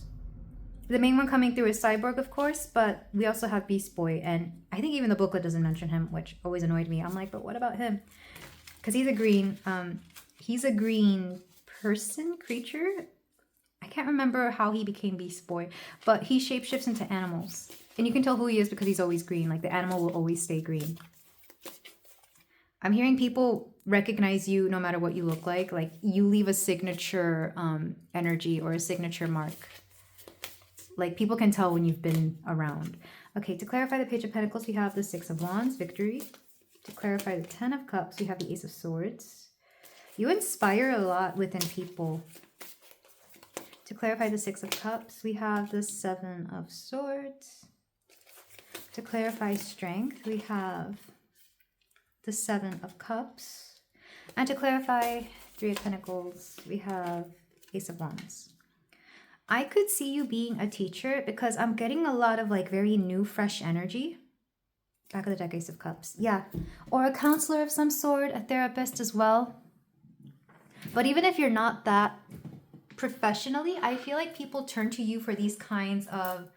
The main one coming through is Cyborg, of course, but we also have Beast Boy. And I think even the booklet doesn't mention him, which always annoyed me. I'm like, but what about him? Because he's a green person, creature. I can't remember how he became Beast Boy, but he shapeshifts into animals. And you can tell who he is because he's always green. Like, the animal will always stay green. I'm hearing people recognize you no matter what you look like. Like, you leave a signature energy or a signature mark. Like, people can tell when you've been around. Okay, to clarify the Page of Pentacles, we have the 6 of Wands, victory. To clarify the 10 of Cups, we have the Ace of Swords. You inspire a lot within people. To clarify the 6 of Cups, we have the 7 of Swords. To clarify strength, we have the 7 of Cups. And to clarify 3 of Pentacles, we have Ace of Wands. I could see you being a teacher because I'm getting a lot of like very new, fresh energy. Back of the deck, Ace of Cups. Yeah. Or a counselor of some sort, a therapist as well. But even if you're not that professionally, I feel like people turn to you for these kinds of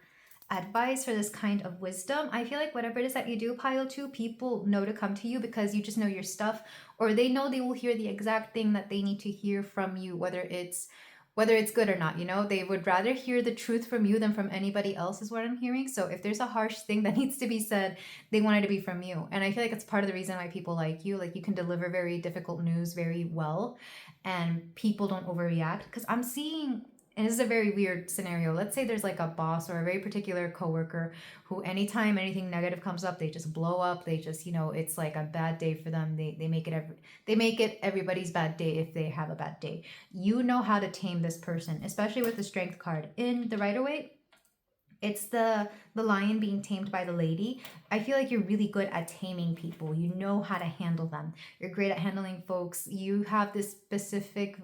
advice, for this kind of wisdom. I feel like whatever it is that you do, pile 2, people know to come to you because you just know your stuff, or they know they will hear the exact thing that they need to hear from you, whether it's good or not, you know. They would rather hear the truth from you than from anybody else is what I'm hearing. So if there's a harsh thing that needs to be said, they want it to be from you. And I feel like it's part of the reason why people like you. Like, you can deliver very difficult news very well and people don't overreact. Because I'm seeing, and this is a very weird scenario. Let's say there's like a boss or a very particular coworker who anytime anything negative comes up, they just blow up. They just, you know, it's like a bad day for them. They make it everybody's bad day if they have a bad day. You know how to tame this person, especially with the Strength card. In the Rider-Waite, it's the lion being tamed by the lady. I feel like you're really good at taming people. You know how to handle them. You're great at handling folks. You have this specific,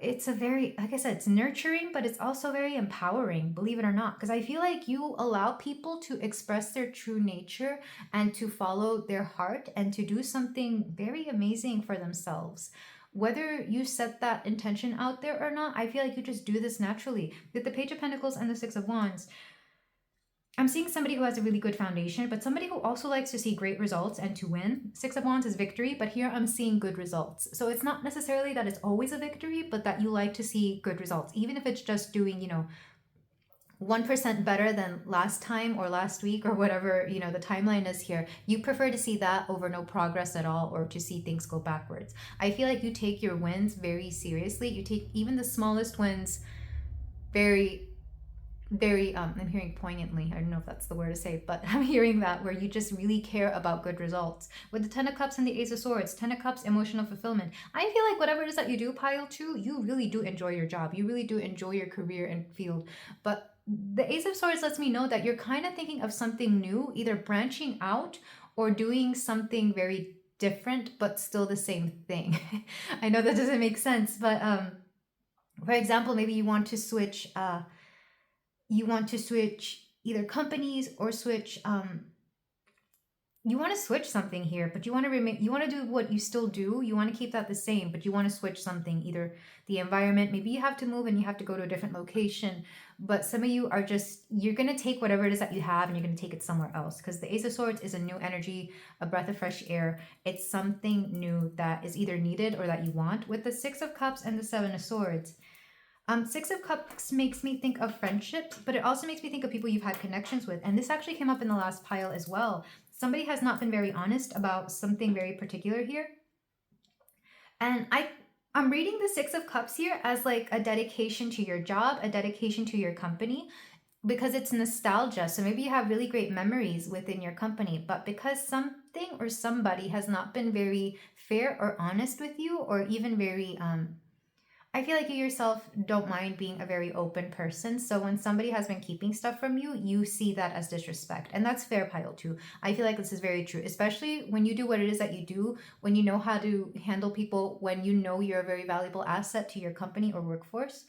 it's a very, like I said, it's nurturing, but it's also very empowering, believe it or not. Because I feel like you allow people to express their true nature and to follow their heart and to do something very amazing for themselves. Whether you set that intention out there or not, I feel like you just do this naturally. With the Page of Pentacles and the 6 of Wands, I'm seeing somebody who has a really good foundation, but somebody who also likes to see great results and to win. 6 of Wands is victory, but here I'm seeing good results. So it's not necessarily that it's always a victory, but that you like to see good results. Even if it's just doing, 1% better than last time or last week or whatever, the timeline is here. You prefer to see that over no progress at all or to see things go backwards. I feel like you take your wins very seriously. You take even the smallest wins very I'm hearing poignantly. I don't know if that's the word to say, but I'm hearing that where you just really care about good results. With the 10 of Cups and the Ace of Swords, 10 of Cups, emotional fulfillment. I feel like whatever it is that you do, pile 2, you really do enjoy your job. You really do enjoy your career and field. But the Ace of Swords lets me know that you're kind of thinking of something new, either branching out or doing something very different, but still the same thing. I know that doesn't make sense, but for example, maybe you want to switch either companies or switch you want to switch something here, but you want to remain, you want to do what you still do. You want to keep that the same, but you want to switch something, either the environment, maybe you have to move and you have to go to a different location, but some of you are just, you're going to take whatever it is that you have and you're going to take it somewhere else, because the Ace of Swords is a new energy, a breath of fresh air. It's something new that is either needed or that you want. With the Six of Cups and the Seven of Swords, Six of Cups makes me think of friendships, but it also makes me think of people you've had connections with. And this actually came up in the last pile as well. Somebody has not been very honest about something very particular here. And I'm reading the Six of Cups here as like a dedication to your job, a dedication to your company, because it's nostalgia. So maybe you have really great memories within your company, but because something or somebody has not been very fair or honest with you, or even very I feel like you yourself don't mind being a very open person. So when somebody has been keeping stuff from you, you see that as disrespect. And that's fair, pile two. I feel like this is very true, especially when you do what it is that you do, when you know how to handle people, when you know you're a very valuable asset to your company or workforce.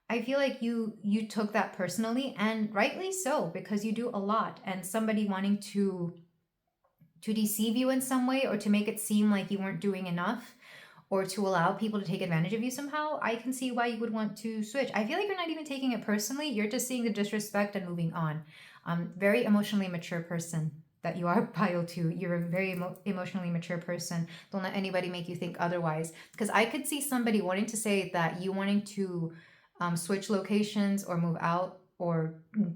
I feel like you took that personally, and rightly so, because you do a lot, and somebody wanting to deceive you in some way, or to make it seem like you weren't doing enough, or to allow people to take advantage of you somehow, I can see why you would want to switch. I feel like you're not even taking it personally. You're just seeing the disrespect and moving on. Very emotionally mature person that you are, pile two. You're a very emotionally mature person. Don't let anybody make you think otherwise. Because I could see somebody wanting to say that you wanting to switch locations or move out or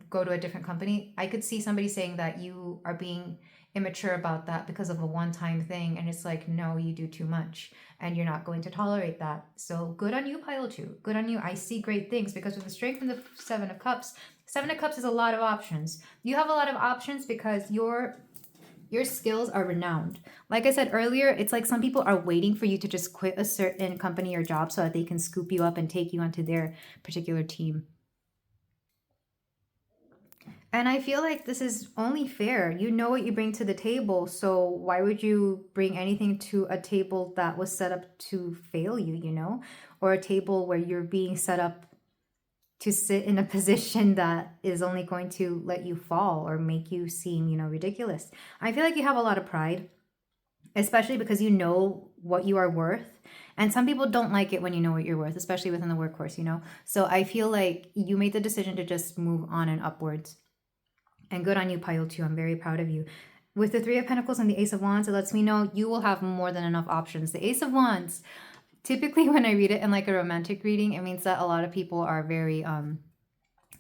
go to a different company. I could see somebody saying that you are being immature about that because of a one-time thing, and it's like, no, you do too much and you're not going to tolerate that. So good on you, pile two. Good on you. I see great things, because with the strength and the Seven of Cups is a lot of options. You have a lot of options because your skills are renowned. Like I said earlier, it's like some people are waiting for you to just quit a certain company or job so that they can scoop you up and take you onto their particular team. And I feel like this is only fair. You know what you bring to the table, so why would you bring anything to a table that was set up to fail you, you know? Or a table where you're being set up to sit in a position that is only going to let you fall or make you seem, you know, ridiculous. I feel like you have a lot of pride, especially because you know what you are worth. And some people don't like it when you know what you're worth, especially within the workforce, you know? So I feel like you made the decision to just move on and upwards. And good on you, pile two. I'm very proud of you. With the Three of Pentacles and the Ace of Wands, it lets me know you will have more than enough options. The Ace of Wands, typically when I read it in like a romantic reading, it means that a lot of people are very,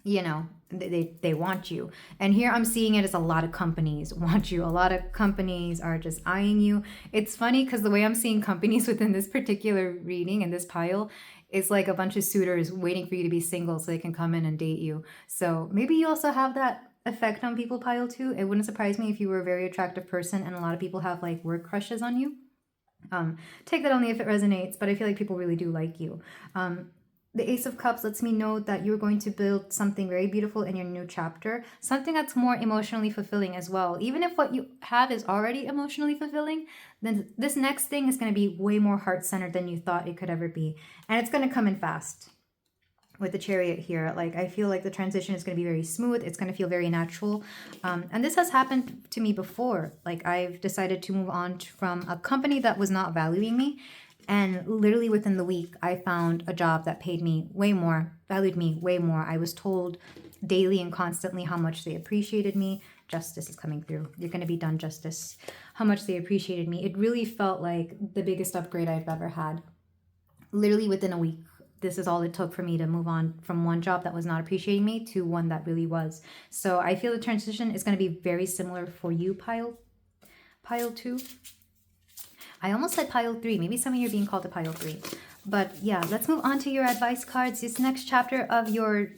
you know, they want you. And here I'm seeing it as a lot of companies want you. A lot of companies are just eyeing you. It's funny because the way I'm seeing companies within this particular reading and this pile is like a bunch of suitors waiting for you to be single so they can come in and date you. So maybe you also have that effect on people, pile two. It wouldn't surprise me if you were a very attractive person and a lot of people have like work crushes on you. Take that only if it resonates, but I feel like people really do like you. The Ace of Cups lets me know that you're going to build something very beautiful in your new chapter, something that's more emotionally fulfilling as well. Even if what you have is already emotionally fulfilling, then this next thing is going to be way more heart-centered than you thought it could ever be. And it's going to come in fast. With the Chariot here, like I feel like the transition is going to be very smooth. It's going to feel very natural. And this has happened to me before. Like I've decided to move on from a company that was not valuing me. And literally within the week, I found a job that paid me way more, valued me way more. I was told daily and constantly how much they appreciated me. Justice is coming through. You're going to be done, justice. How much they appreciated me. It really felt like the biggest upgrade I've ever had. Literally within a week. This is all it took for me to move on from one job that was not appreciating me to one that really was. So I feel the transition is going to be very similar for you, pile two. I almost said pile three. Maybe some of you are being called to pile three. But yeah, let's move on to your advice cards. This next chapter of your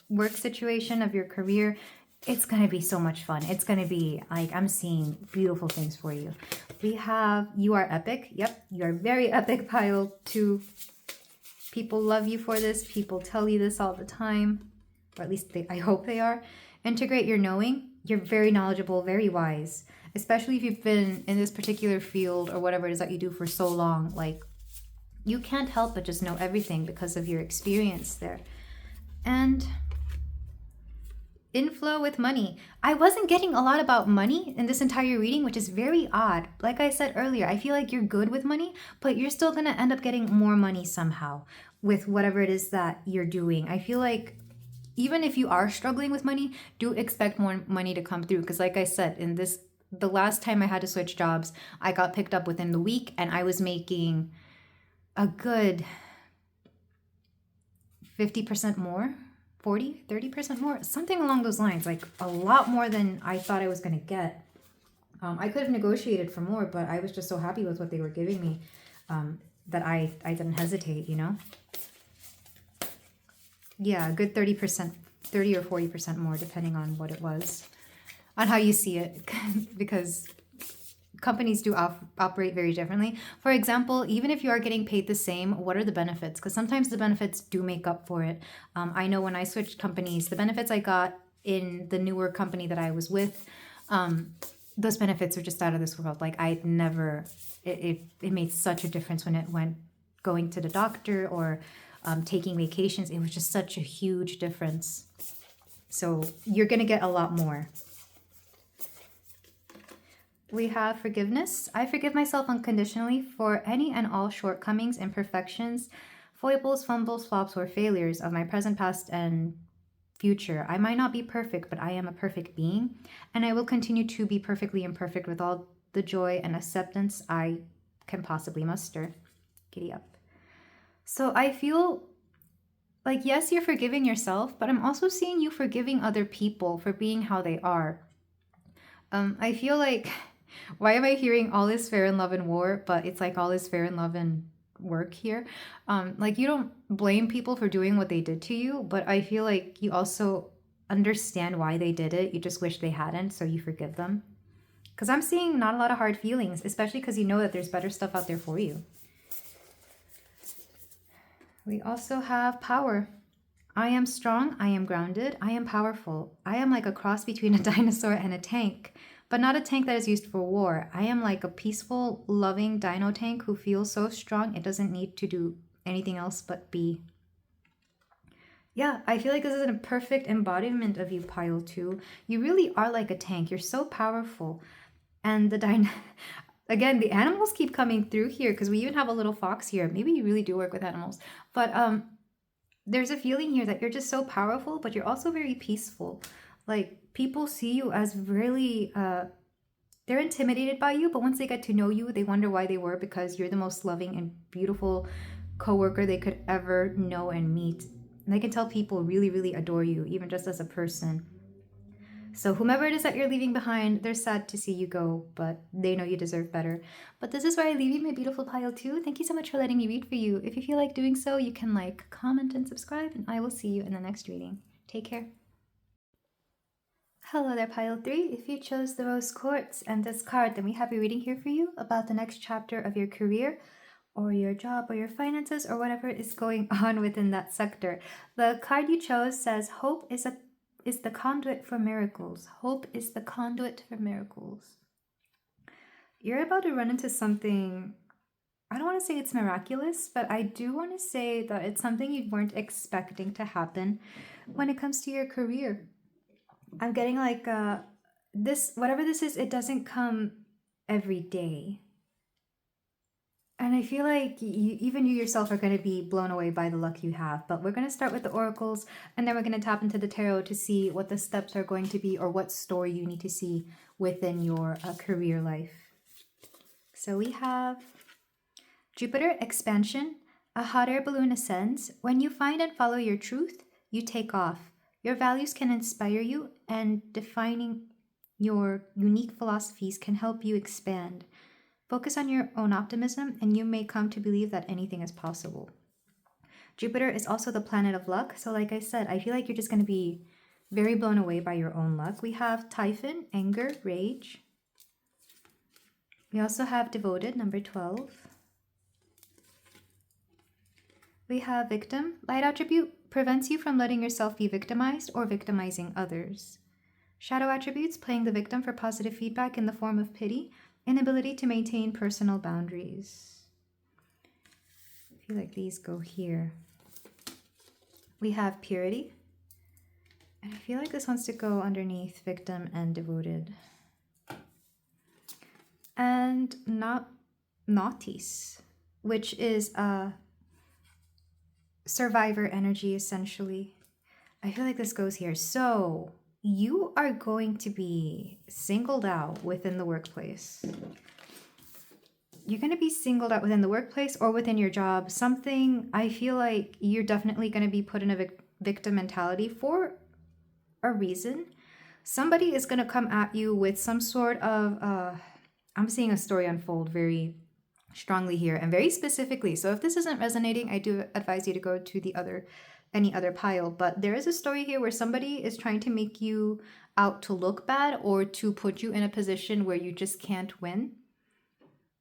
work situation, of your career, it's going to be so much fun. It's going to be like, I'm seeing beautiful things for you. We have, you are epic. Yep, you are very epic, pile two. People love you for this. People tell you this all the time, or at least I hope they are. Integrate your knowing. You're very knowledgeable, very wise, especially if you've been in this particular field or whatever it is that you do for so long. Like, you can't help but just know everything because of your experience there. And inflow with money. I wasn't getting a lot about money in this entire reading, which is very odd. Like I said earlier, I feel like you're good with money, but you're still going to end up getting more money somehow with whatever it is that you're doing. I feel like even if you are struggling with money, do expect more money to come through. Because like I said, the last time I had to switch jobs, I got picked up within the week and I was making a good 50% more, 40, 30% more, something along those lines, like a lot more than I thought I was going to get. I could have negotiated for more, but I was just so happy with what they were giving me that I didn't hesitate, you know? Yeah, a good 30%, 30 or 40% more, depending on what it was, on how you see it, because companies do operate very differently. For example, even if you are getting paid the same, what are the benefits? Because sometimes the benefits do make up for it. I know when I switched companies, the benefits I got in the newer company that I was with, those benefits are just out of this world. Like it made such a difference when it went going to the doctor or taking vacations. It was just such a huge difference. So you're going to get a lot more. We have forgiveness. I forgive myself unconditionally for any and all shortcomings, imperfections, foibles, fumbles, flops, or failures of my present, past, and future. I might not be perfect, but I am a perfect being, and I will continue to be perfectly imperfect with all the joy and acceptance I can possibly muster. Giddy up. So I feel like, yes, you're forgiving yourself, but I'm also seeing you forgiving other people for being how they are. I feel like, why am I hearing all is fair in love and war, but it's like all is fair in love and work here? Like, you don't blame people for doing what they did to you, but I feel like you also understand why they did it. You just wish they hadn't, so you forgive them. Because I'm seeing not a lot of hard feelings, especially because you know that there's better stuff out there for you. We also have power. I am strong, I am grounded, I am powerful. I am like a cross between a dinosaur and a tank, but not a tank that is used for war. I am like a peaceful, loving dino tank who feels so strong it doesn't need to do anything else but be. Yeah, I feel like this is a perfect embodiment of you, Pile 2. You really are like a tank. You're so powerful. And again, the animals keep coming through here because we even have a little fox here. Maybe you really do work with animals. But there's a feeling here that you're just so powerful, but you're also very peaceful. Like, people see you as really, they're intimidated by you, but once they get to know you, they wonder why they were, because you're the most loving and beautiful coworker they could ever know and meet. And I can tell people really, really adore you, even just as a person. So whomever it is that you're leaving behind, they're sad to see you go, but they know you deserve better. But this is where I leave you, my beautiful Pile 2. Thank you so much for letting me read for you. If you feel like doing so, you can like, comment, and subscribe, and I will see you in the next reading. Take care. Hello there, Pile 3. If you chose the Rose Quartz and this card, then we have a reading here for you about the next chapter of your career, or your job, or your finances, or whatever is going on within that sector. The card you chose says, hope is the conduit for miracles. Hope is the conduit for miracles. You're about to run into something, I don't want to say it's miraculous, but I do want to say that it's something you weren't expecting to happen when it comes to your career. I'm getting like whatever this is, it doesn't come every day. And I feel like even you yourself are going to be blown away by the luck you have. But we're going to start with the oracles, and then we're going to tap into the tarot to see what the steps are going to be, or what story you need to see within your career life. So we have Jupiter, expansion. A hot air balloon ascends. When you find and follow your truth, you take off. Your values can inspire you, and defining your unique philosophies can help you expand. Focus on your own optimism, and you may come to believe that anything is possible. Jupiter is also the planet of luck. So like I said, I feel like you're just going to be very blown away by your own luck. We have Typhon, anger, rage. We also have devoted, number 12. We have victim. Light attribute prevents you from letting yourself be victimized or victimizing others. Shadow attributes, playing the victim for positive feedback in the form of pity. Inability to maintain personal boundaries. I feel like these go here. We have purity. And I feel like this wants to go underneath victim and devoted. And not naughties, which is a survivor energy essentially. I feel like this goes here. So you are going to be singled out within the workplace. You're going to be singled out within the workplace or within your job. Something, I feel like you're definitely going to be put in a victim mentality for a reason. Somebody is going to come at you with some sort of, I'm seeing a story unfold very strongly here and very specifically. So if this isn't resonating, I do advise you to go to any other pile. But there is a story here where somebody is trying to make you out to look bad or to put you in a position where you just can't win.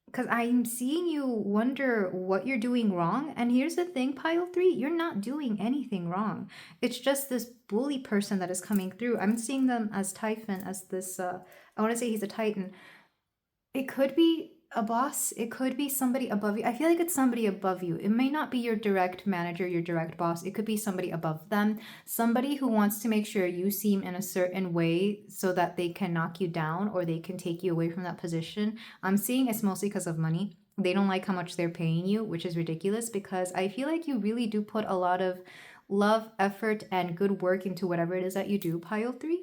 Because I'm seeing you wonder what you're doing wrong. And here's the thing, pile 3, you're not doing anything wrong. It's just this bully person that is coming through. I'm seeing them as Typhon, as this, I want to say he's a Titan. It could be a boss. It could be somebody above you. I feel like it's somebody above you. It may not be your direct manager, your direct boss. It could be somebody above them. Somebody who wants to make sure you seem in a certain way so that they can knock you down or they can take you away from that position. I'm seeing it's mostly because of money. They don't like how much they're paying you, which is ridiculous because I feel like you really do put a lot of love, effort, and good work into whatever it is that you do, pile 3.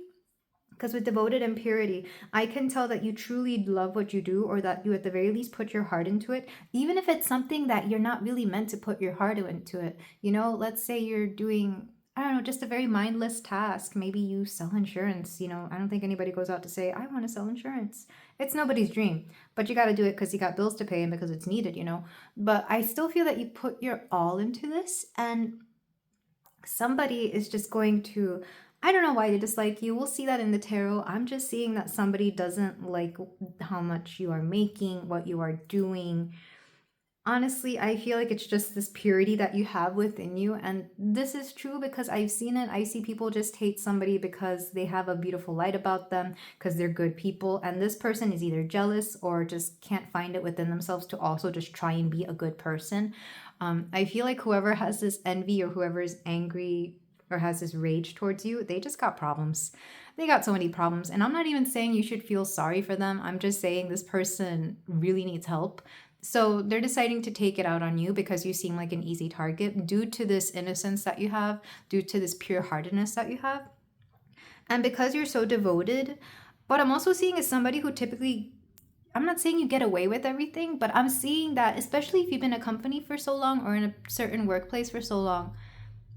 Because with devoted and purity, I can tell that you truly love what you do or that you at the very least put your heart into it, even if it's something that you're not really meant to put your heart into it. You know, let's say you're doing, I don't know, just a very mindless task. Maybe you sell insurance. You know, I don't think anybody goes out to say, I want to sell insurance. It's nobody's dream, but you got to do it because you got bills to pay and because it's needed, you know. But I still feel that you put your all into this and somebody is just going to, I don't know why they dislike you. We'll see that in the tarot. I'm just seeing that somebody doesn't like how much you are making, what you are doing. Honestly, I feel like it's just this purity that you have within you. And this is true because I've seen it. I see people just hate somebody because they have a beautiful light about them, because they're good people. And this person is either jealous or just can't find it within themselves to also just try and be a good person. I feel like whoever has this envy or whoever is angry or has this rage towards you, they just got problems. They got so many problems. And I'm not even saying you should feel sorry for them. I'm just saying this person really needs help. So they're deciding to take it out on you because you seem like an easy target due to this innocence that you have, due to this pure-heartedness that you have. And because you're so devoted, what I'm also seeing is somebody who typically, I'm not saying you get away with everything, but I'm seeing that especially if you've been in a company for so long or in a certain workplace for so long,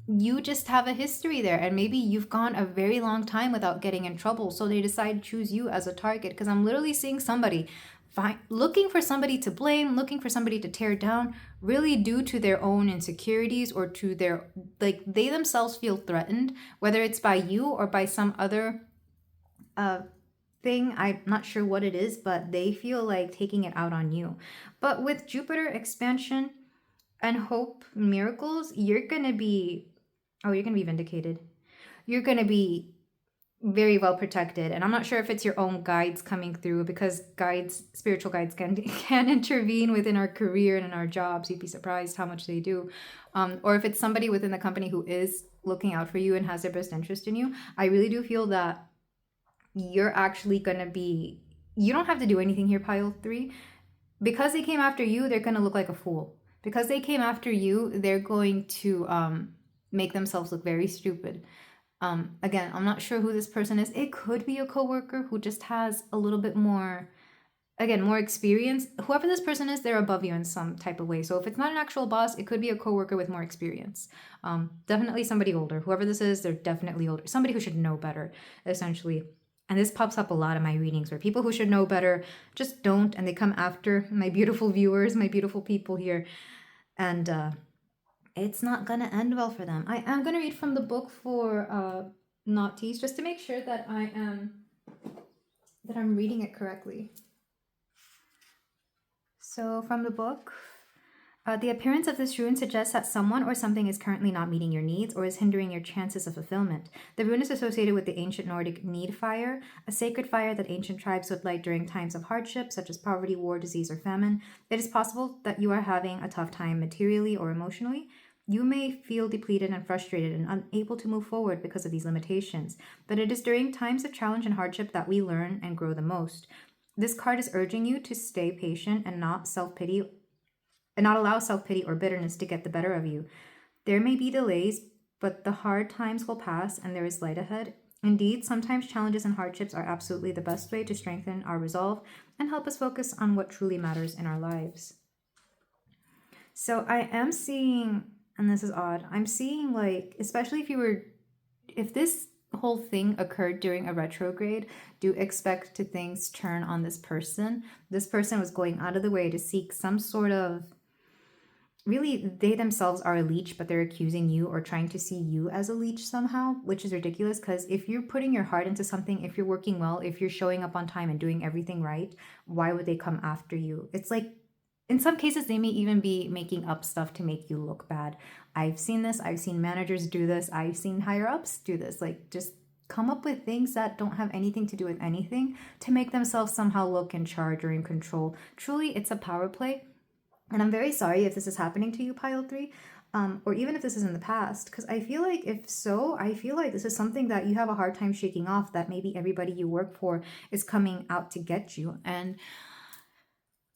you just have a history there and maybe you've gone a very long time without getting in trouble, so they decide to choose you as a target. Because I'm literally seeing somebody looking for somebody to blame, looking for somebody to tear down, really due to their own insecurities or to their, like, they themselves feel threatened, whether it's by you or by some other thing. I'm not sure what it is, but they feel like taking it out on you. But with Jupiter expansion and hope, miracles, you're going to be vindicated. You're going to be very well protected. And I'm not sure if it's your own guides coming through, because guides, spiritual guides can intervene within our career and in our jobs. You'd be surprised how much they do. Or if it's somebody within the company who is looking out for you and has their best interest in you. I really do feel that you're actually going to be, you don't have to do anything here, pile 3. Because they came after you, they're going to look like a fool. Because they came after you, they're going to make themselves look very stupid. Again, I'm not sure who this person is. It could be a coworker who just has a little bit more, again, more experience. Whoever this person is, they're above you in some type of way. So if it's not an actual boss, it could be a coworker with more experience. Definitely somebody older. Whoever this is, they're definitely older. Somebody who should know better, essentially. And this pops up a lot in my readings where people who should know better just don't, and they come after my beautiful viewers, my beautiful people here. And it's not going to end well for them. I am going to read from the book for naughties just to make sure that I'm reading it correctly. So from the book, the appearance of this rune suggests that someone or something is currently not meeting your needs or is hindering your chances of fulfillment. The rune is associated with the ancient Nordic need fire, a sacred fire that ancient tribes would light during times of hardship, such as poverty, war, disease, or famine. It is possible that you are having a tough time materially or emotionally. You may feel depleted and frustrated and unable to move forward because of these limitations, but it is during times of challenge and hardship that we learn and grow the most. This card is urging you to stay patient and not allow self-pity or bitterness to get the better of you. There may be delays, but the hard times will pass and there is light ahead. Indeed, sometimes challenges and hardships are absolutely the best way to strengthen our resolve and help us focus on what truly matters in our lives. So I am seeing, and this is odd, I'm seeing like, especially if this whole thing occurred during a retrograde, do expect to things turn on this person. This person was going out of the way to seek some sort of, really, they themselves are a leech, but they're accusing you or trying to see you as a leech somehow, which is ridiculous because if you're putting your heart into something, if you're working well, if you're showing up on time and doing everything right, why would they come after you? It's like, in some cases, they may even be making up stuff to make you look bad. I've seen this. I've seen managers do this. I've seen higher ups do this. Like, just come up with things that don't have anything to do with anything to make themselves somehow look in charge or in control. Truly, it's a power play. And I'm very sorry if this is happening to you, Pile 3, or even if this is in the past, because I feel like if so, I feel like this is something that you have a hard time shaking off, that maybe everybody you work for is coming out to get you. And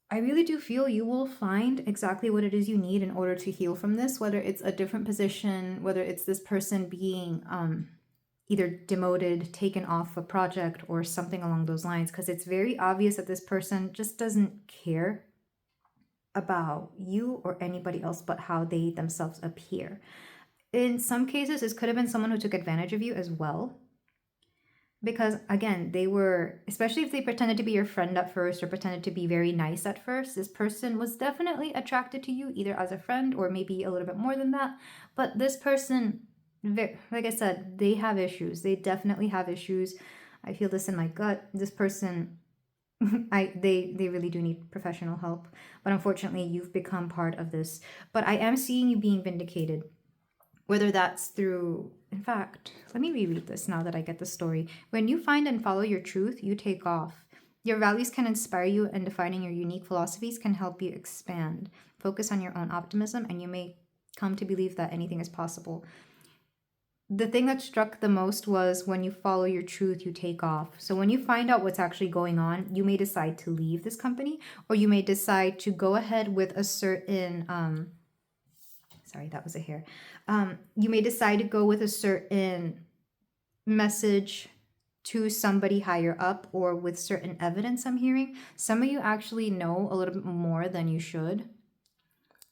I really do feel you will find exactly what it is you need in order to heal from this, whether it's a different position, whether it's this person being either demoted, taken off a project, or something along those lines, because it's very obvious that this person just doesn't care about you or anybody else but how they themselves appear. In some cases, this could have been someone who took advantage of you as well. Because again, they were, especially if they pretended to be your friend at first or pretended to be very nice at first, this person was definitely attracted to you either as a friend or maybe a little bit more than that. But this person, like I said, they have issues. They definitely have issues. I feel this in my gut. This person, they really do need professional help, but unfortunately you've become part of this. But I am seeing you being vindicated, whether that's through, in fact, let me reread this now that I get the story. When you find and follow your truth, you take off. Your values can inspire you, and defining your unique philosophies can help you expand. Focus on your own optimism and you may come to believe that anything is possible. The thing that struck the most was when you follow your truth, you take off. So when you find out what's actually going on, you may decide to leave this company, or you may decide to go ahead with a certain, sorry, that was a hair. You may decide to go with a certain message to somebody higher up or with certain evidence I'm hearing. Some of you actually know a little bit more than you should.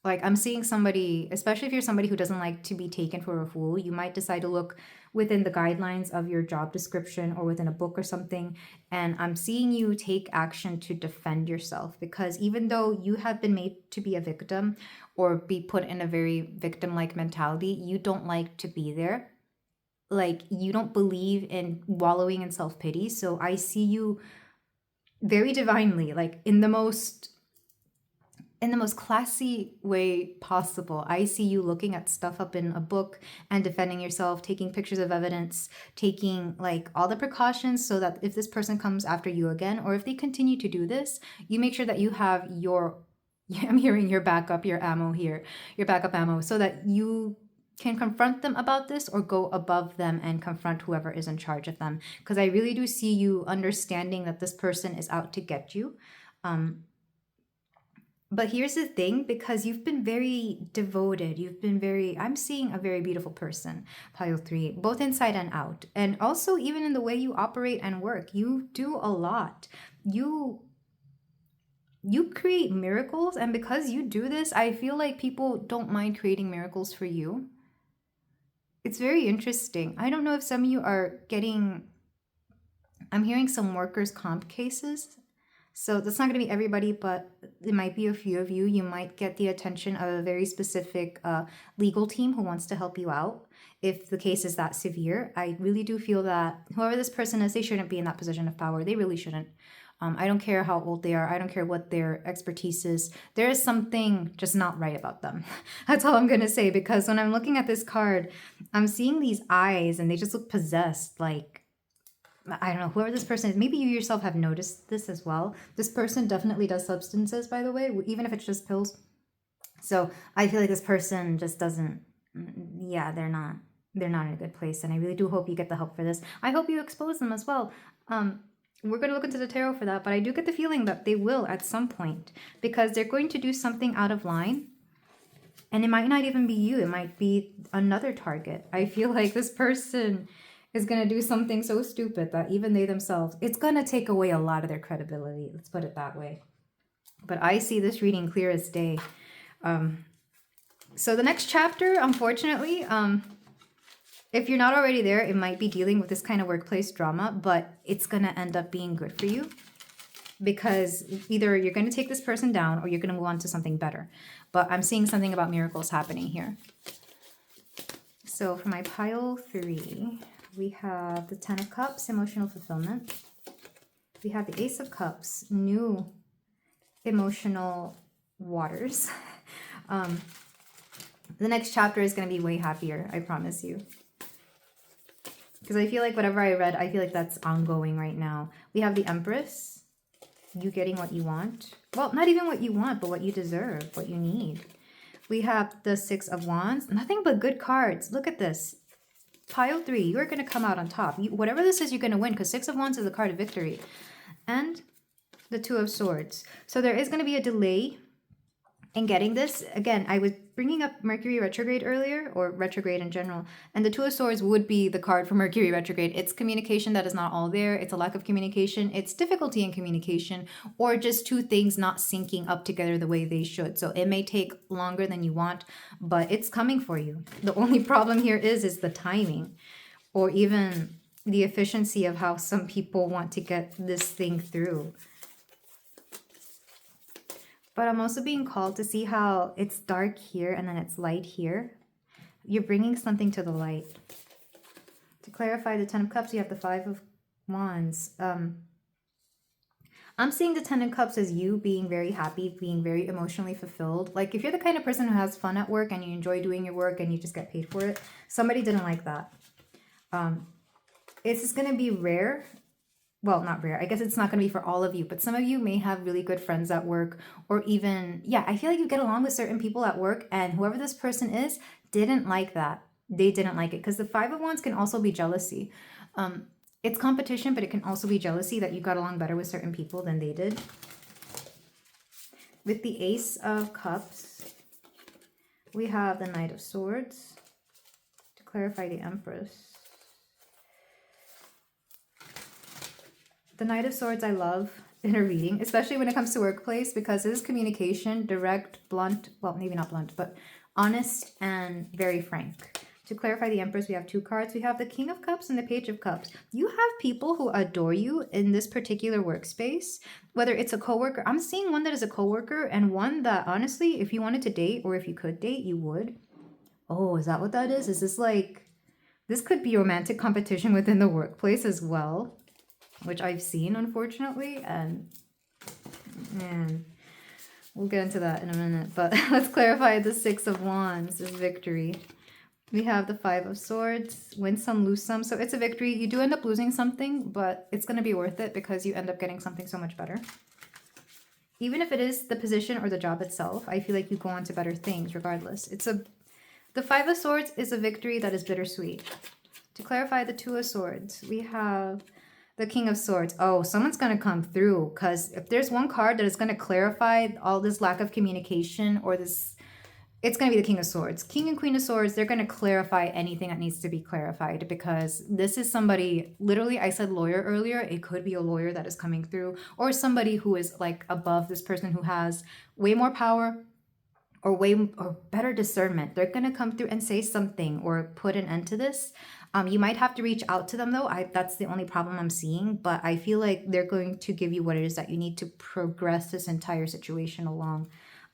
Like I'm seeing somebody, especially if you're somebody who doesn't like to be taken for a fool, you might decide to look within the guidelines of your job description or within a book or something. And I'm seeing you take action to defend yourself, because even though you have been made to be a victim or be put in a very victim-like mentality, you don't like to be there. Like you don't believe in wallowing in self-pity. So I see you very divinely, like in the most classy way possible. I see you looking at stuff up in a book and defending yourself, taking pictures of evidence, taking like all the precautions so that if this person comes after you again, or if they continue to do this, you make sure that you have I'm hearing your backup, your ammo here, your backup ammo, so that you can confront them about this or go above them and confront whoever is in charge of them. Because I really do see you understanding that this person is out to get you. But here's the thing, because you've been very devoted, I'm seeing a very beautiful person, Pile 3, both inside and out. And also even in the way you operate and work, you do a lot. You create miracles, and because you do this, I feel like people don't mind creating miracles for you. It's very interesting. I don't know if some of you are I'm hearing some workers' comp cases. So that's not going to be everybody, but it might be a few of you. You might get the attention of a very specific legal team who wants to help you out if the case is that severe. I really do feel that whoever this person is, they shouldn't be in that position of power. They really shouldn't. I don't care how old they are. I don't care what their expertise is. There is something just not right about them. That's all I'm going to say, because when I'm looking at this card, I'm seeing these eyes and they just look possessed, like, I don't know, whoever this person is, maybe you yourself have noticed this as well. This person definitely does substances, by the way, even if it's just pills. So I feel like this person just doesn't, yeah, they're not in a good place. And I really do hope you get the help for this. I hope you expose them as well. We're going to look into the tarot for that, but I do get the feeling that they will at some point, because they're going to do something out of line. And it might not even be you. It might be another target. I feel like this person is going to do something so stupid that even they themselves, it's going to take away a lot of their credibility. Let's put it that way. But I see this reading clear as day. So the next chapter, unfortunately, if you're not already there, it might be dealing with this kind of workplace drama, but it's going to end up being good for you, because either you're going to take this person down or you're going to move on to something better. But I'm seeing something about miracles happening here. So for my pile 3, we have the 10 of Cups, emotional fulfillment. We have the Ace of Cups, new emotional waters. The next chapter is going to be way happier, I promise you. Because I feel like whatever I read, I feel like that's ongoing right now. We have the Empress, you getting what you want. Well, not even what you want, but what you deserve, what you need. We have the 6 of Wands, nothing but good cards. Look at this. Pile 3, you're going to come out on top. Whatever this is, you're going to win, because 6 of Wands is a card of victory. And the 2 of Swords. So there is going to be a delay in getting this. Again, I was bringing up Mercury retrograde earlier, or retrograde in general, and the 2 of Swords would be the card for Mercury retrograde. It's communication that is not all there. It's a lack of communication. It's difficulty in communication, or just two things not syncing up together the way they should. So it may take longer than you want, but it's coming for you. The only problem here is the timing, or even the efficiency of how some people want to get this thing through. But I'm also being called to see how it's dark here and then it's light here. You're bringing something to the light. To clarify the 10 of Cups, you have the 5 of Wands. I'm seeing the 10 of Cups as you being very happy, being very emotionally fulfilled. Like if you're the kind of person who has fun at work and you enjoy doing your work and you just get paid for it, somebody didn't like that. It's just going to be rare. Well, not rare. I guess it's not going to be for all of you, but some of you may have really good friends at work, or even, yeah, I feel like you get along with certain people at work, and whoever this person is didn't like that. They didn't like it, because the 5 of Wands can also be jealousy. It's competition, but it can also be jealousy that you got along better with certain people than they did. With the Ace of Cups, we have the Knight of Swords. To clarify the Empress. The Knight of Swords I love in a reading, especially when it comes to workplace, because this is communication, direct, blunt, well, maybe not blunt, but honest and very frank. To clarify the Empress, we have 2 cards. We have the King of Cups and the Page of Cups. You have people who adore you in this particular workspace, whether it's a coworker. I'm seeing one that is a coworker, and one that honestly, if you wanted to date, or if you could date, you would. Oh, is that what that is? Is this like, this could be romantic competition within the workplace as well, which I've seen, unfortunately, and man, we'll get into that in a minute. But let's clarify the 6 of Wands is victory. We have the 5 of Swords, win some, lose some. So it's a victory. You do end up losing something, but it's going to be worth it because you end up getting something so much better. Even if it is the position or the job itself, I feel like you go on to better things regardless. The 5 of Swords is a victory that is bittersweet. To clarify the 2 of Swords, we have the King of Swords. Oh, someone's going to come through, because if there's one card that is going to clarify all this lack of communication, or this, it's going to be the King of Swords. King and Queen of Swords, they're going to clarify anything that needs to be clarified, because this is somebody, literally, I said lawyer earlier. It could be a lawyer that is coming through, or somebody who is like above this person who has way more power or better discernment. They're going to come through and say something or put an end to this. You might have to reach out to them though. That's the only problem I'm seeing, but I feel like they're going to give you what it is that you need to progress this entire situation along.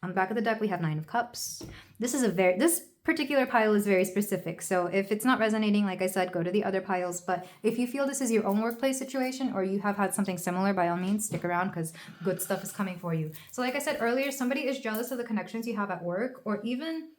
On the back of the deck, we have 9 of Cups. This particular pile is very specific. So if it's not resonating, like I said, go to the other piles. But if you feel this is your own workplace situation, or you have had something similar, by all means, stick around, because good stuff is coming for you. So like I said earlier, somebody is jealous of the connections you have at work, or even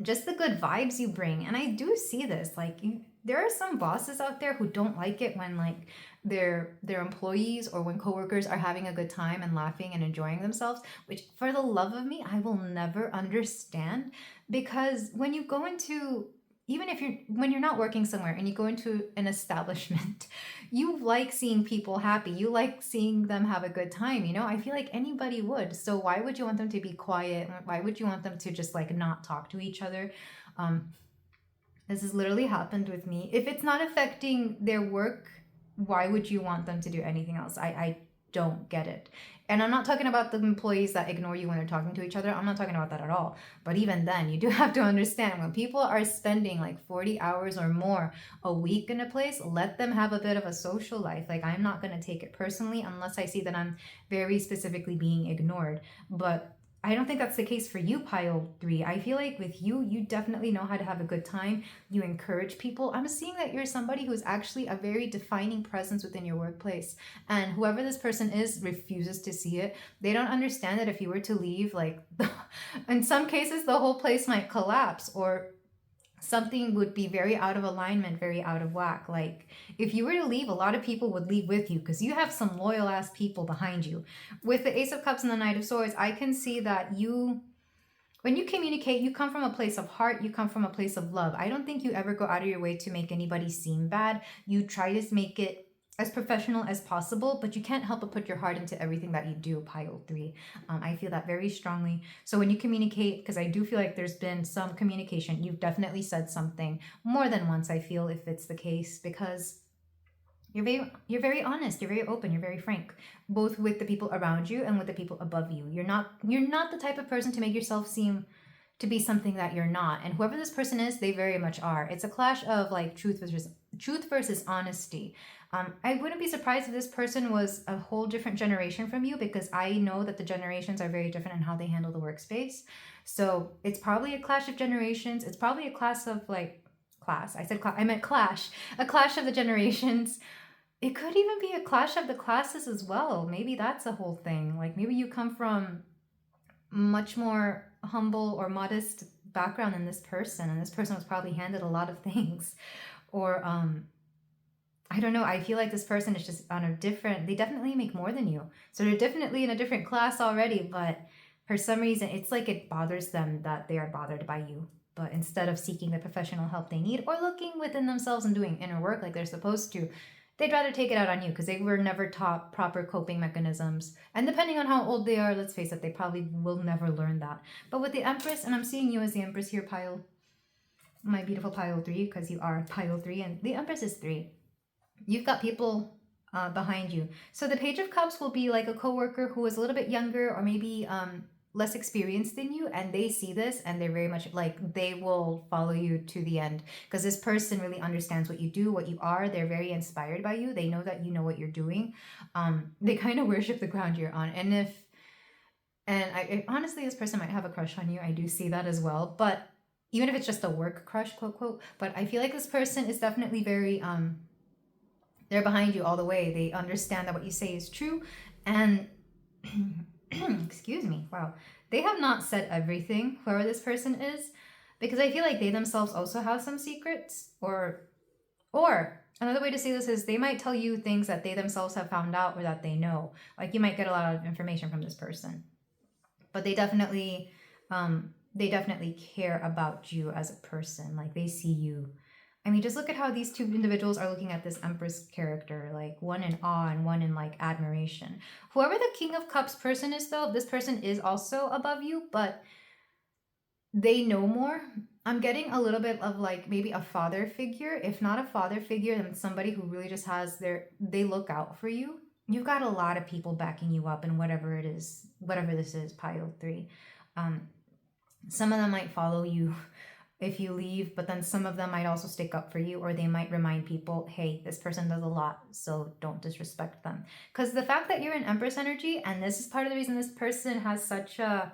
just the good vibes you bring. And I do see this, like, there are some bosses out there who don't like it when like their employees or when coworkers are having a good time and laughing and enjoying themselves, which for the love of me I will never understand. Because when you go into, even if you're when you're not working somewhere and you go into an establishment, you like seeing people happy, you like seeing them have a good time, you know. I feel like anybody would. So why would you want them to be quiet? Why would you want them to just like not talk to each other? um this has literally happened with me. If it's not affecting their work, why would you want them to do anything else? I don't get it. And I'm not talking about the employees that ignore you when they're talking to each other. I'm not talking about that at all. But even then, you do have to understand, when people are spending like 40 hours or more a week in a place, let them have a bit of a social life. Like, I'm not going to take it personally unless I see that I'm very specifically being ignored. But I don't think that's the case for you, pile 3. I feel like with you, you definitely know how to have a good time. You encourage people. I'm seeing that you're somebody who's actually a very defining presence within your workplace. And whoever this person is refuses to see it. They don't understand that if you were to leave, like, in some cases, the whole place might collapse, or something would be very out of alignment, very out of whack. Like, if you were to leave, a lot of people would leave with you because you have some loyal ass people behind you. With the Ace of Cups and the Knight of Swords, I can see that you, when you communicate, you come from a place of heart, you come from a place of love. I don't think you ever go out of your way to make anybody seem bad. You try to make it as professional as possible, but you can't help but put your heart into everything that you do, pile 3. I feel that very strongly. So when you communicate, because I do feel like there's been some communication, you've definitely said something more than once, I feel, if it's the case, because you're very honest, you're very open, you're very frank, both with the people around you and with the people above you. You're not the type of person to make yourself seem to be something that you're not. And whoever this person is, they very much are. It's a clash of like truth versus honesty. I wouldn't be surprised if this person was a whole different generation from you, because I know that the generations are very different in how they handle the workspace. So it's probably a clash of generations. It's probably a class of like class. I meant clash. A clash of the generations. It could even be a clash of the classes as well. Maybe that's a whole thing. Like, maybe you come from much more humble or modest background than this person, and this person was probably handed a lot of things. Or I don't know. I feel like this person is just on a different, they definitely make more than you. So they're definitely in a different class already, but for some reason, it's like it bothers them that they are bothered by you. But instead of seeking the professional help they need or looking within themselves and doing inner work like they're supposed to, they'd rather take it out on you because they were never taught proper coping mechanisms. And depending on how old they are, let's face it, they probably will never learn that. But with the Empress, and I'm seeing you as the Empress here, pile, my beautiful pile 3, because you are pile 3, and the Empress is 3. You've got people behind you. So the Page of Cups will be like a coworker who is a little bit younger or maybe less experienced than you, and they see this and they're very much like, they will follow you to the end, because this person really understands what you do, what you are. They're very inspired by you. They know that you know what you're doing. They kind of worship the ground you're on. And honestly, this person might have a crush on you. I do see that as well. But even if it's just a work crush, quote, quote, but I feel like this person is definitely very, they're behind you all the way. They understand that what you say is true. And excuse me, wow. They have not said everything, whoever this person is, because I feel like they themselves also have some secrets. Or another way to say this is they might tell you things that they themselves have found out or that they know. Like, you might get a lot of information from this person. But they definitely care about you as a person. Like, they see you. I mean, just look at how these two individuals are looking at this Empress character, like one in awe and one in like admiration. Whoever the King of Cups person is, though, this person is also above you, but they know more. I'm getting a little bit of like maybe a father figure. If not a father figure, then somebody who really just has they look out for you. You've got a lot of people backing you up in whatever this is, pile 3. Some of them might follow you if you leave, but then some of them might also stick up for you, or they might remind people, hey, this person does a lot, so don't disrespect them. Because the fact that you're in Empress energy, and this is part of the reason this person has such a,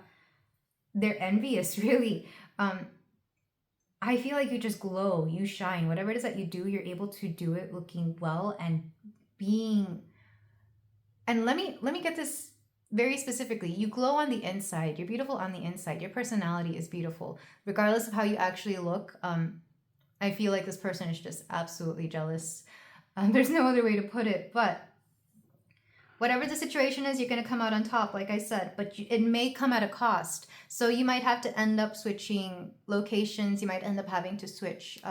they're envious, really. I feel like you just glow, you shine. Whatever it is that you do, you're able to do it looking well and being, and let me get this very specifically, you glow on the inside. You're beautiful on the inside. Your personality is beautiful. Regardless of how you actually look, I feel like this person is just absolutely jealous. There's no other way to put it, but whatever the situation is, you're going to come out on top, like I said, but it may come at a cost. So you might have to end up switching locations. You might end up having to switch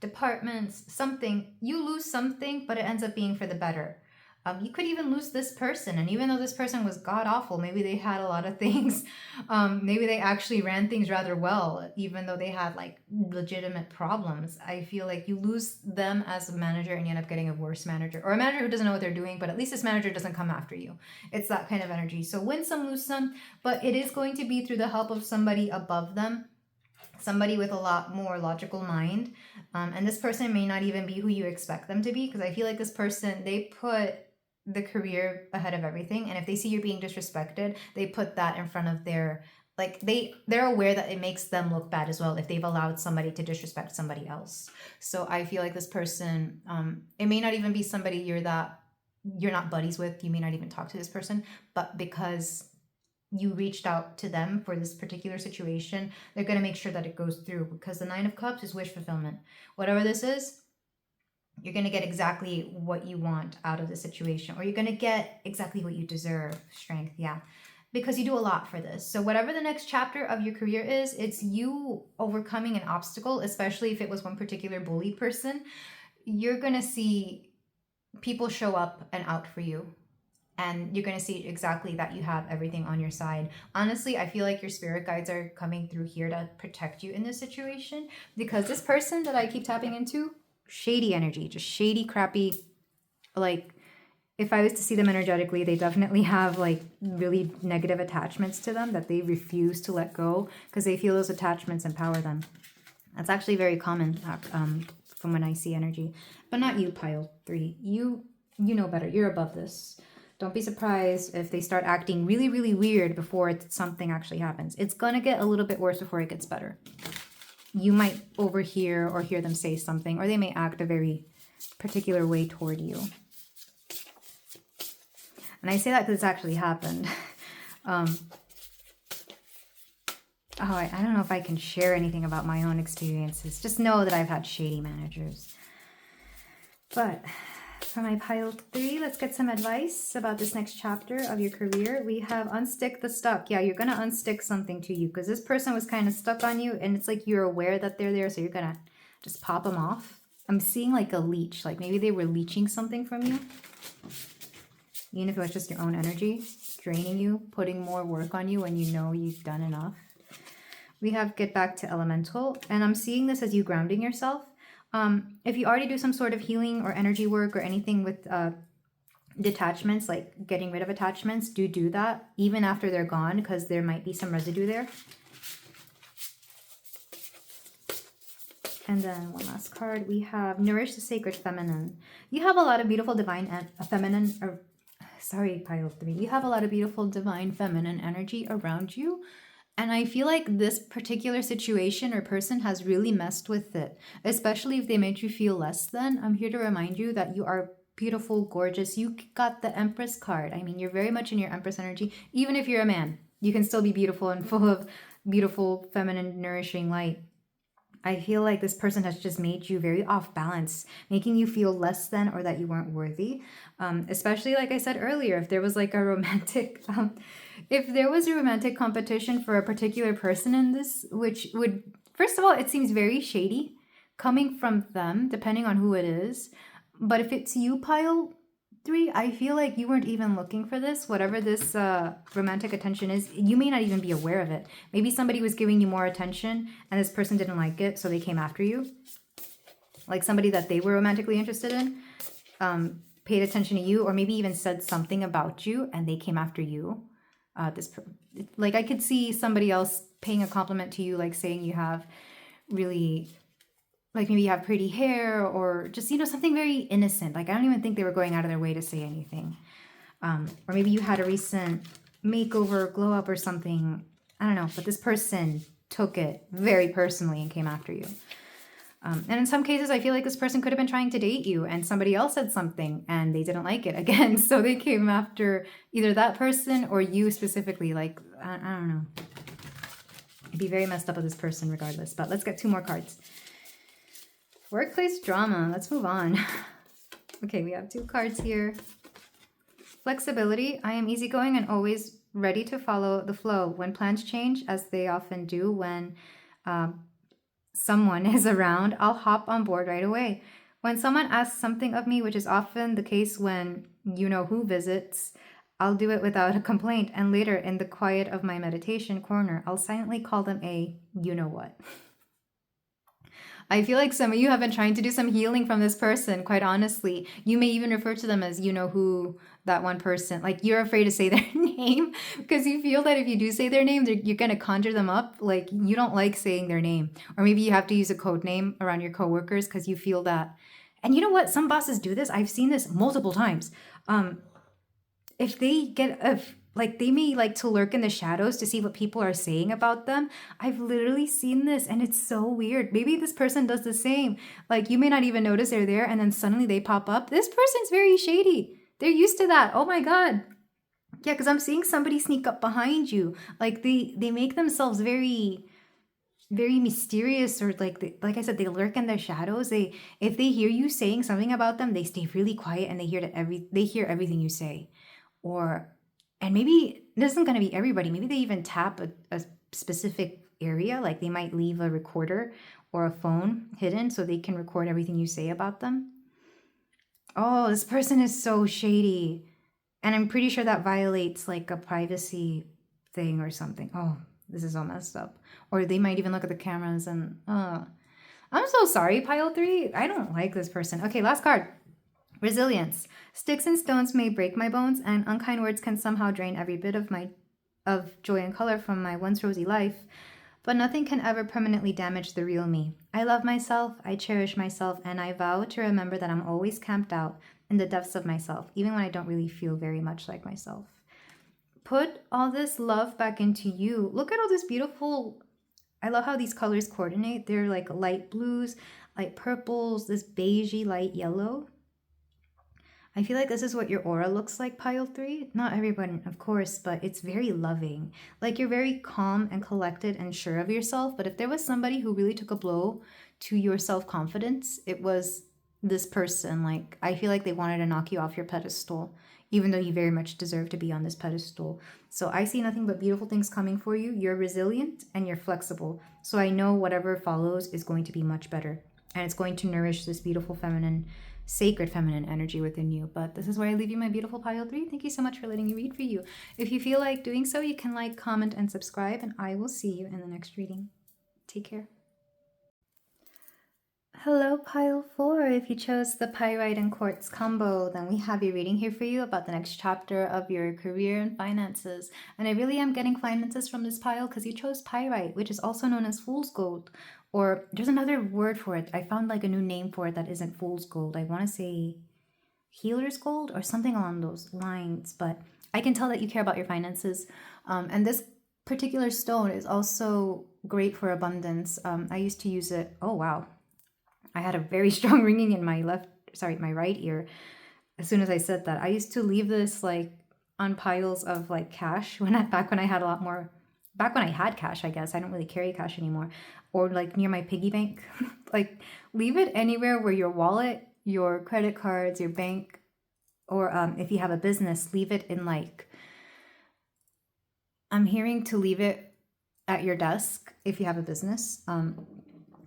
departments, something. You lose something, but it ends up being for the better. You could even lose this person. And even though this person was god-awful, maybe they had a lot of things. Maybe they actually ran things rather well, even though they had like legitimate problems. I feel like you lose them as a manager and you end up getting a worse manager. Or a manager who doesn't know what they're doing, but at least this manager doesn't come after you. It's that kind of energy. So win some, lose some. But it is going to be through the help of somebody above them. Somebody with a lot more logical mind. And this person may not even be who you expect them to be. Because I feel like this person, they put the career ahead of everything, and if they see you're being disrespected, they put that in front of their, like, they're aware that it makes them look bad as well if they've allowed somebody to disrespect somebody else. So I feel like this person, it may not even be somebody you're not buddies with, you may not even talk to this person, but because you reached out to them for this particular situation, they're going to make sure that it goes through, because the Nine of Cups is wish fulfillment. Whatever this is, you're going to get exactly what you want out of the situation, or you're going to get exactly what you deserve. Strength, yeah, because you do a lot for this. So whatever the next chapter of your career is, it's you overcoming an obstacle, especially if it was one particular bully person. You're going to see people show up and out for you. And you're going to see exactly that you have everything on your side. Honestly, I feel like your spirit guides are coming through here to protect you in this situation, because this person that I keep tapping into, shady energy, just shady, crappy, like, if I was to see them energetically, they definitely have like really negative attachments to them that they refuse to let go because they feel those attachments empower them. That's actually very common from when I see energy. But not you, pile 3. You know better. You're above this. Don't be surprised if they start acting really, really weird before something actually happens. It's going to get a little bit worse before it gets better. You might overhear or hear them say something, or they may act a very particular way toward you. And I say that because it's actually happened. I don't know if I can share anything about my own experiences. Just know that I've had shady managers. But for my pile 3, let's get some advice about this next chapter of your career. We have unstick the stuck. Yeah, you're going to unstick something to you because this person was kind of stuck on you, and it's like you're aware that they're there, so you're going to just pop them off. I'm seeing like a leech, like maybe they were leeching something from you. Even if it was just your own energy, draining you, putting more work on you when you know you've done enough. We have get back to elemental, and I'm seeing this as you grounding yourself. If you already do some sort of healing or energy work or anything with detachments, like getting rid of attachments, do that even after they're gone, because there might be some residue there. And then one last card, we have Nourish the Sacred Feminine. You have a lot of beautiful divine feminine, or sorry, pile 3. You have a lot of beautiful divine feminine energy around you. And I feel like this particular situation or person has really messed with it, especially if they made you feel less than. I'm here to remind you that you are beautiful, gorgeous. You got the Empress card. I mean, you're very much in your Empress energy. Even if you're a man, you can still be beautiful and full of beautiful, feminine, nourishing light. I feel like this person has just made you very off balance, making you feel less than or that you weren't worthy. Especially, like I said earlier, if there was like a romantic... if there was a romantic competition for a particular person in this, which would, first of all, it seems very shady coming from them, depending on who it is. But if it's you, pile 3, I feel like you weren't even looking for this. Whatever this romantic attention is, you may not even be aware of it. Maybe somebody was giving you more attention and this person didn't like it, so they came after you. Like somebody that they were romantically interested in paid attention to you, or maybe even said something about you and they came after you. Like I could see somebody else paying a compliment to you, like saying you have really, like maybe you have pretty hair, or just, you know, something very innocent. Like I don't even think they were going out of their way to say anything. Or maybe you had a recent makeover, glow up or something. I don't know, but this person took it very personally and came after you. And in some cases, I feel like this person could have been trying to date you and somebody else said something and they didn't like it again. So they came after either that person or you specifically. Like, I don't know. It'd be very messed up with this person regardless. But let's get 2 more cards. Workplace drama. Let's move on. Okay, we have 2 cards here. Flexibility. I am easygoing and always ready to follow the flow. When plans change, as they often do when someone is around, I'll hop on board right away. When someone asks something of me, which is often the case when you-know-who visits, I'll do it without a complaint. And later, in the quiet of my meditation corner, I'll silently call them a you-know-what. I feel like some of you have been trying to do some healing from this person, quite honestly. You may even refer to them as you-know-who, that one person. Like, you're afraid to say their name because you feel that if you do say their name, you're going to conjure them up. Like, you don't like saying their name. Or maybe you have to use a code name around your coworkers because you feel that. And you know what? Some bosses do this. I've seen this multiple times. If they get they may like to lurk in the shadows to see what people are saying about them. I've literally seen this and it's so weird. Maybe this person does the same. Like, you may not even notice they're there and then suddenly they pop up. This person's very shady. They're used to that. Oh my God. Yeah, because I'm seeing somebody sneak up behind you. Like, they make themselves very, very mysterious, or like I said, they lurk in their shadows. If they hear you saying something about them, they stay really quiet and they hear everything you say. And maybe this isn't going to be everybody. Maybe they even tap a specific area. Like, they might leave a recorder or a phone hidden so they can record everything you say about them. Oh, this person is so shady. And I'm pretty sure that violates like a privacy thing or something. Oh, this is all messed up. Or they might even look at the cameras and, I'm so sorry, pile 3. I don't like this person. Okay, last card. Resilience. Sticks and stones may break my bones, and unkind words can somehow drain every bit of joy and color from my once rosy life, but nothing can ever permanently damage the real me. I love myself, I cherish myself, and I vow to remember that I'm always camped out in the depths of myself, even when I don't really feel very much like myself. Put all this love back into you. Look at all this beautiful... I love how these colors coordinate. They're like light blues, light purples, this beigey light yellow. I feel like this is what your aura looks like, pile 3. Not everyone, of course, but it's very loving. Like, you're very calm and collected and sure of yourself. But if there was somebody who really took a blow to your self-confidence, it was this person. Like, I feel like they wanted to knock you off your pedestal, even though you very much deserve to be on this pedestal. So I see nothing but beautiful things coming for you. You're resilient and you're flexible. So I know whatever follows is going to be much better. And it's going to nourish this beautiful sacred feminine energy within you. But this is where I leave you, my beautiful pile 3. Thank you so much for letting me read for you. If you feel like doing so, you can like, comment, and subscribe, and I will see you in the next reading. Take care. Hello, pile 4. If you chose the pyrite and quartz combo, then we have a reading here for you about the next chapter of your career and finances. And I really am getting finances from this pile because you chose pyrite, which is also known as fool's gold. Or there's another word for it. I found like a new name for it that isn't fool's gold. I want to say healer's gold or something along those lines. But I can tell that you care about your finances. And this particular stone is also great for abundance. I used to use it. Oh, wow. I had a very strong ringing in my my right ear as soon as I said that. I used to leave this like on piles of like cash back when I had a lot more. Back when I had cash, I guess. I don't really carry cash anymore. Or like near my piggy bank. Like, leave it anywhere where your wallet, your credit cards, your bank, or if you have a business, leave it in like... I'm hearing to leave it at your desk if you have a business.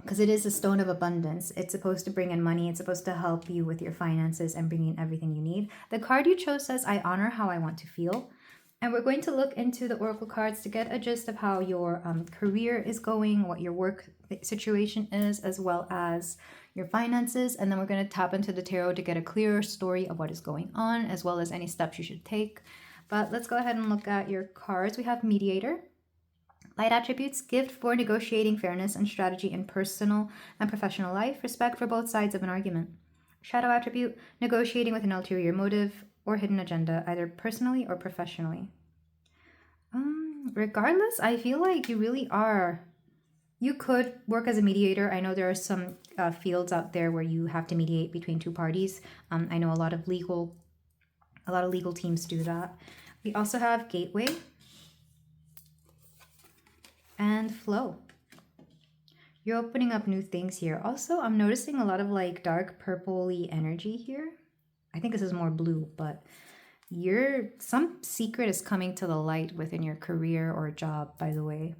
Because it is a stone of abundance. It's supposed to bring in money. It's supposed to help you with your finances and bring in everything you need. The card you chose says, I honor how I want to feel. And we're going to look into the oracle cards to get a gist of how your career is going, what your work situation is, as well as your finances. And then we're going to tap into the tarot to get a clearer story of what is going on, as well as any steps you should take. But let's go ahead and look at your cards. We have Mediator. Light attributes: gift for negotiating fairness and strategy in personal and professional life, respect for both sides of an argument. Shadow attribute: negotiating with an ulterior motive or hidden agenda, either personally or professionally. Regardless, I feel like you really are You could work as a mediator. I know there are some fields out there where you have to mediate between two parties. I know a lot of legal teams do that. We also have gateway and flow. You're opening up new things here. Also, I'm noticing a lot of like dark purpley energy here. I think this is more blue, but some secret is coming to the light within your career or job, by the way,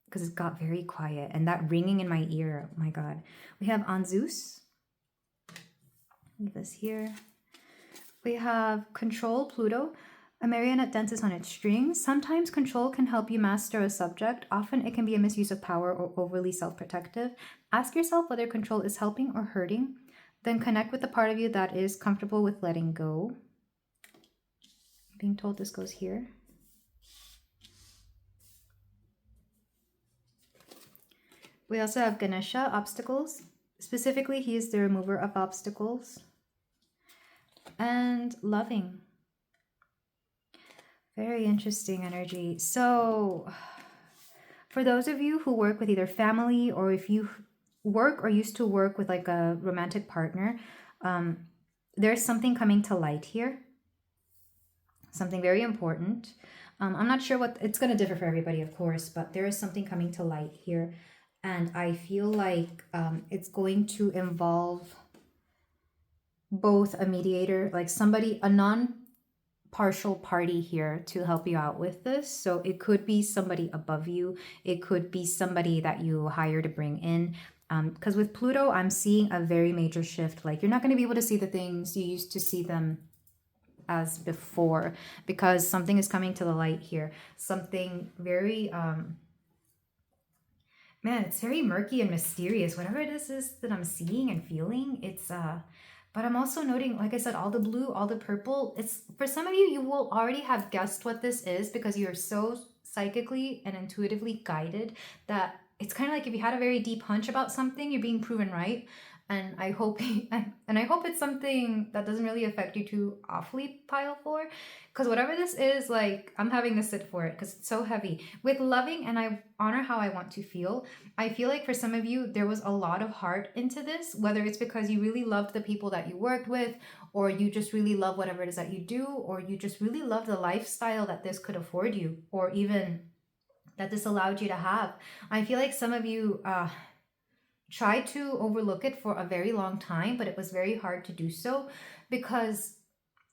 because it got very quiet. And that ringing in my ear, oh my God. We have Anzus. Leave this here. We have Control Pluto. A marionette dances on its strings. Sometimes control can help you master a subject. Often it can be a misuse of power or overly self-protective. Ask yourself whether control is helping or hurting. Then connect with the part of you that is comfortable with letting go. I'm being told this goes here. We also have Ganesha, obstacles. Specifically, he is the remover of obstacles. And loving. Very interesting energy. So for those of you who work with either family, or if you work or used to work with like a romantic partner, there's something coming to light here. Something very important. I'm not sure what, it's going to differ for everybody, of course, but there is something coming to light here. And I feel like it's going to involve both a mediator, like somebody, a non-partial party here to help you out with this. So it could be somebody above you. It could be somebody that you hire to bring in. Because with Pluto, I'm seeing a very major shift. Like you're not going to be able to see the things you used to see them as before, because something is coming to the light here. Something very, man, it's very murky and mysterious. Whatever it is that I'm seeing and feeling, it's, but I'm also noting, like I said, all the blue, all the purple. It's, for some of you, you will already have guessed what this is because you're so psychically and intuitively guided that it's kind of like if you had a very deep hunch about something, you're being proven right. And I hope it's something that doesn't really affect you too awfully, pile 4. Because whatever this is, like, I'm having to sit for it because it's so heavy. With loving, and I honor how I want to feel, I feel like for some of you, there was a lot of heart into this, whether it's because you really loved the people that you worked with, or you just really love whatever it is that you do, or you just really love the lifestyle that this could afford you, or even that this allowed you to have. I feel like some of you tried to overlook it for a very long time, but it was very hard to do so because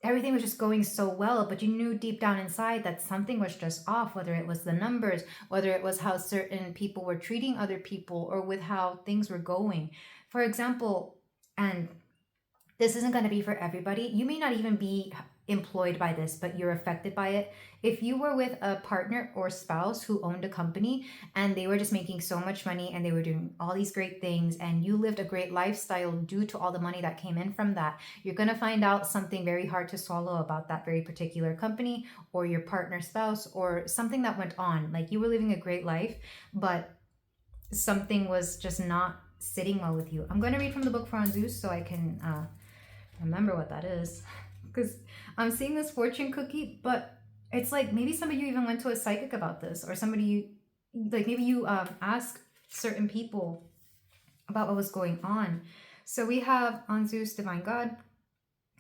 everything was just going so well, but you knew deep down inside that something was just off, whether it was the numbers, whether it was how certain people were treating other people, or with how things were going. For example, and this isn't going to be for everybody, you may not even be employed by this, but you're affected by it. If you were with a partner or spouse who owned a company and they were just making so much money and they were doing all these great things and you lived a great lifestyle due to all the money that came in from that, you're going to find out something very hard to swallow about that very particular company or your partner, spouse, or something that went on. Like you were living a great life, but something was just not sitting well with you. I'm going to read from the book for Anzus so I can remember what that is. Because I'm seeing this fortune cookie, but it's like maybe some of you even went to a psychic about this, or somebody, like maybe you asked certain people about what was going on. So we have Anzus, Divine God.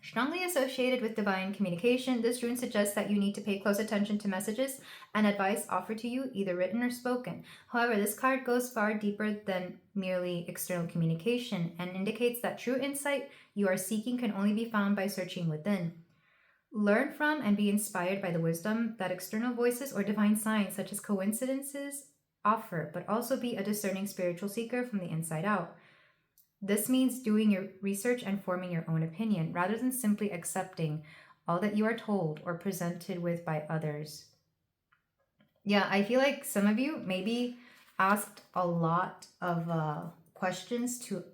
Strongly associated with divine communication, this rune suggests that you need to pay close attention to messages and advice offered to you, either written or spoken. However, this card goes far deeper than merely external communication and indicates that true insight you are seeking can only be found by searching within. Learn from and be inspired by the wisdom that external voices or divine signs such as coincidences offer, but also be a discerning spiritual seeker from the inside out. This means doing your research and forming your own opinion, rather than simply accepting all that you are told or presented with by others. Yeah, I feel like some of you maybe asked a lot of questions to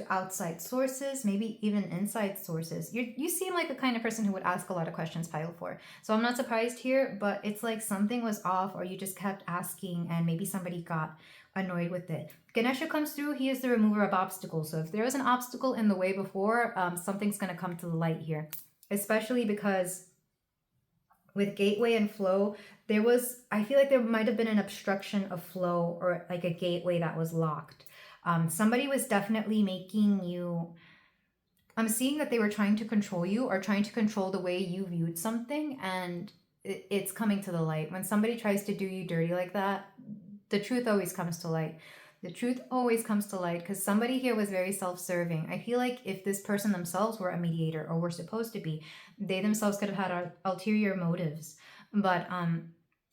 outside sources, maybe even inside sources. You seem like the kind of person who would ask a lot of questions, pile 4. So I'm not surprised here, but it's like something was off, or you just kept asking and maybe somebody got annoyed with it. Ganesha comes through. He is the remover of obstacles. So if there was an obstacle in the way before, something's going to come to the light here, especially because with gateway and flow, I feel like there might have been an obstruction of flow, or like a gateway that was locked. Somebody was definitely making you, I'm seeing that they were trying to control you or trying to control the way you viewed something, and it's coming to the light. When somebody tries to do you dirty like that, the truth always comes to light. The truth always comes to light, because somebody here was very self-serving. I feel like if this person themselves were a mediator, or were supposed to be, they themselves could have had ulterior motives. But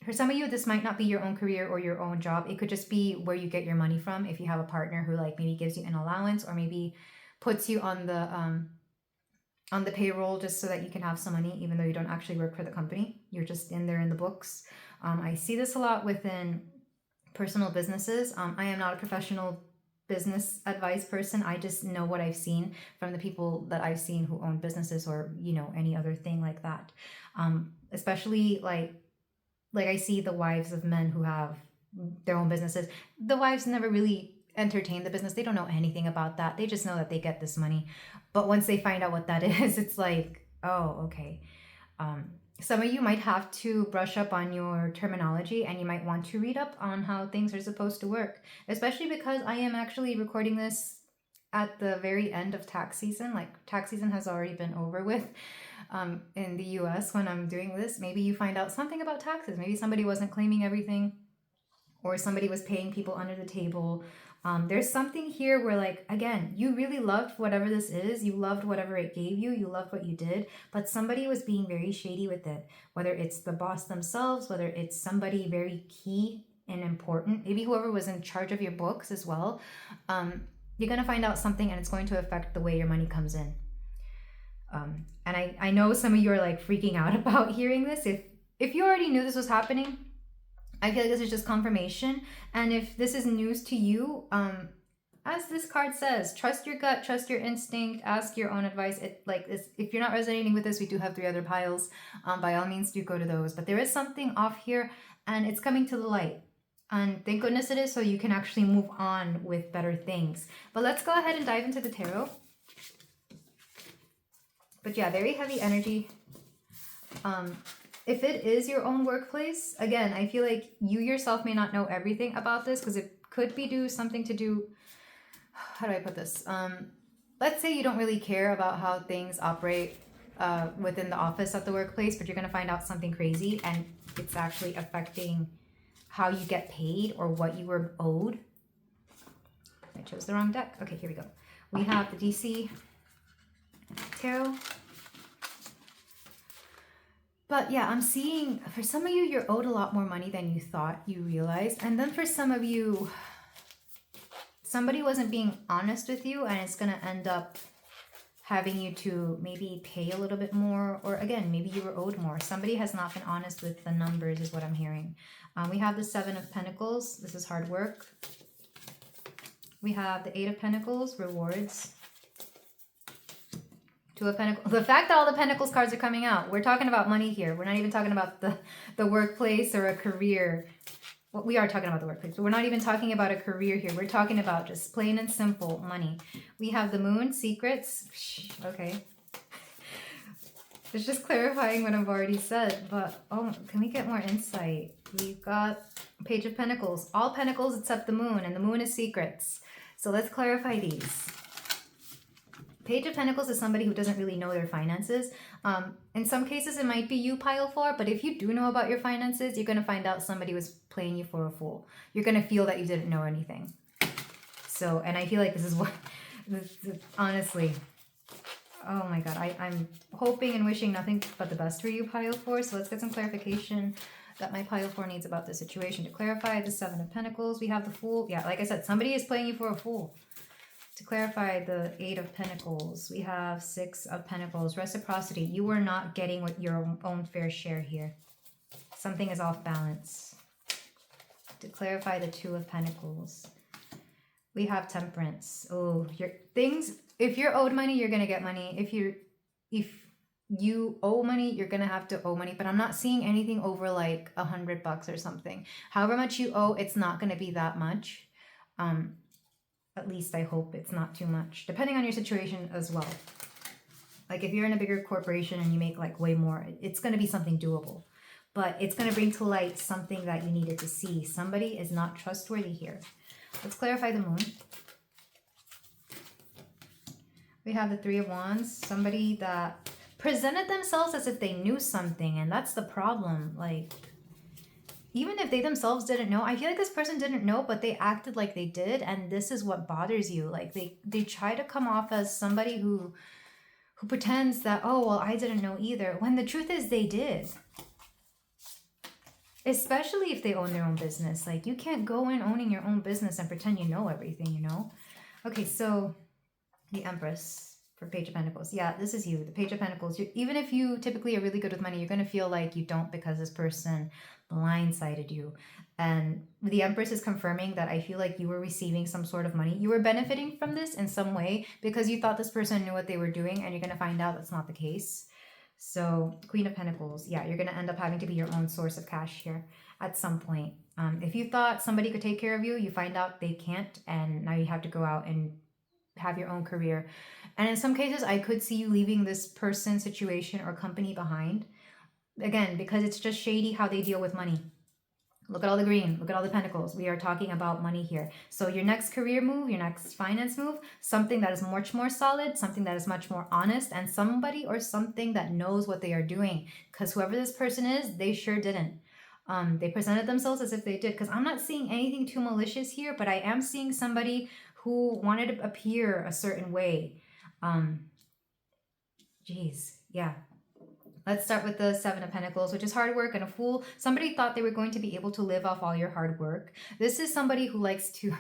for some of you, this might not be your own career or your own job. It could just be where you get your money from. If you have a partner who like maybe gives you an allowance, or maybe puts you on the payroll just so that you can have some money, even though you don't actually work for the company. You're just in there in the books. I see this a lot within personal businesses. I am not a professional business advice person. I just know what I've seen from the people that I've seen who own businesses, or any other thing like that. Especially like I see the wives of men who have their own businesses. The wives never really entertain the business. They don't know anything about that. They just know that they get this money. But once they find out what that is, it's like, oh, okay. Some of you might have to brush up on your terminology, and you might want to read up on how things are supposed to work, especially because I am actually recording this at the very end of tax season. Like, tax season has already been over with in the US when I'm doing this. Maybe you find out something about taxes. Maybe somebody wasn't claiming everything, or somebody was paying people under the table. There's something here where, like, again, you really loved whatever this is. You loved whatever it gave you. You loved what you did. But somebody was being very shady with it. Whether it's the boss themselves, whether it's somebody very key and important, maybe whoever was in charge of your books as well. You're going to find out something, and it's going to affect the way your money comes in. And I know some of you are like freaking out about hearing this. If you already knew this was happening, I feel like this is just confirmation. And if this is news to you, as this card says, trust your gut, trust your instinct, ask your own advice. If you're not resonating with this, we do have 3 other piles. By all means, do go to those. But there is something off here, and it's coming to the light. And thank goodness it is, so you can actually move on with better things. But let's go ahead and dive into the tarot. But yeah, very heavy energy. If it is your own workplace, again, I feel like you yourself may not know everything about this, because it could be something to do, how do I put this? Let's say you don't really care about how things operate within the office at the workplace, but you're going to find out something crazy, and it's actually affecting how you get paid or what you were owed. I chose the wrong deck. Okay, here we go. We have the DC Tarot. But yeah, I'm seeing for some of you, you're owed a lot more money than you thought you realized. And then for some of you, somebody wasn't being honest with you, and it's going to end up having you to maybe pay a little bit more. Or again, maybe you were owed more. Somebody has not been honest with the numbers is what I'm hearing. We have the 7 of Pentacles. This is hard work. We have the 8 of Pentacles, rewards. 2 of Pentacles. The fact that all the Pentacles cards are coming out, we're talking about money here. We're not even talking about the workplace or a career. Well, we are talking about the workplace, but we're not even talking about a career here. We're talking about just plain and simple money. We have the Moon, secrets. Okay. It's just clarifying what I've already said, but oh, can we get more insight? We've got Page of Pentacles. All Pentacles except the Moon, and the Moon is secrets. So let's clarify these. Page of Pentacles is somebody who doesn't really know their finances. In some cases, it might be you, pile 4, but if you do know about your finances, you're going to find out somebody was playing you for a fool. You're going to feel that you didn't know anything. So, and I feel like this is what, honestly, oh my God, I'm hoping and wishing nothing but the best for you, pile 4. So let's get some clarification that my pile 4 needs about the situation. To clarify the 7 of Pentacles, we have the Fool. Yeah, like I said, somebody is playing you for a fool. To clarify the 8 of Pentacles, we have 6 of Pentacles. Reciprocity. You are not getting what your own fair share here. Something is off balance. To clarify the 2 of Pentacles, we have Temperance. Oh, if you're owed money, you're gonna get money. If you owe money, you're gonna have to owe money. But I'm not seeing anything over like $100 or something. However much you owe, it's not gonna be that much. At least I hope it's not too much, depending on your situation as well. Like if you're in a bigger corporation and you make like way more, it's going to be something doable. but it's going to bring to light something that you needed to see. Somebody is not trustworthy here. Let's clarify the moon. We have the Three of Wands. Somebody that presented themselves as if they knew something, and that's the problem. Like, even if they themselves didn't know, I feel like this person didn't know, but they acted like they did, and this is what bothers you. Like, they try to come off as somebody who pretends that, oh, well, I didn't know either, when the truth is they did. Especially if they own their own business. Like, you can't go in owning your own business and pretend you know everything, you know? Okay, so the Empress for Page of Pentacles. Yeah, this is you, the Page of Pentacles. Even if you typically are really good with money, you're going to feel like you don't because this person blindsided you. And the Empress is confirming that I feel like you were receiving some sort of money. You were benefiting from this in some way because you thought this person knew what they were doing, and you're going to find out that's not the case. So Queen of Pentacles, yeah, you're going to end up having to be your own source of cash here at some point. If you thought somebody could take care of you, you find out they can't, and now you have to go out and have your own career. And in some cases, I could see you leaving this person, situation, or company behind. Again, because it's just shady how they deal with money. Look at all the green. Look at all the pentacles. We are talking about money here. So your next career move, your next finance move, something that is much more solid, something that is much more honest, and somebody or something that knows what they are doing. Because whoever this person is, they sure didn't. They presented themselves as if they did. Because I'm not seeing anything too malicious here, but I am seeing somebody who wanted to appear a certain way. Yeah. Let's start with the Seven of Pentacles, which is hard work and a fool. Somebody thought they were going to be able to live off all your hard work. This is somebody who likes to,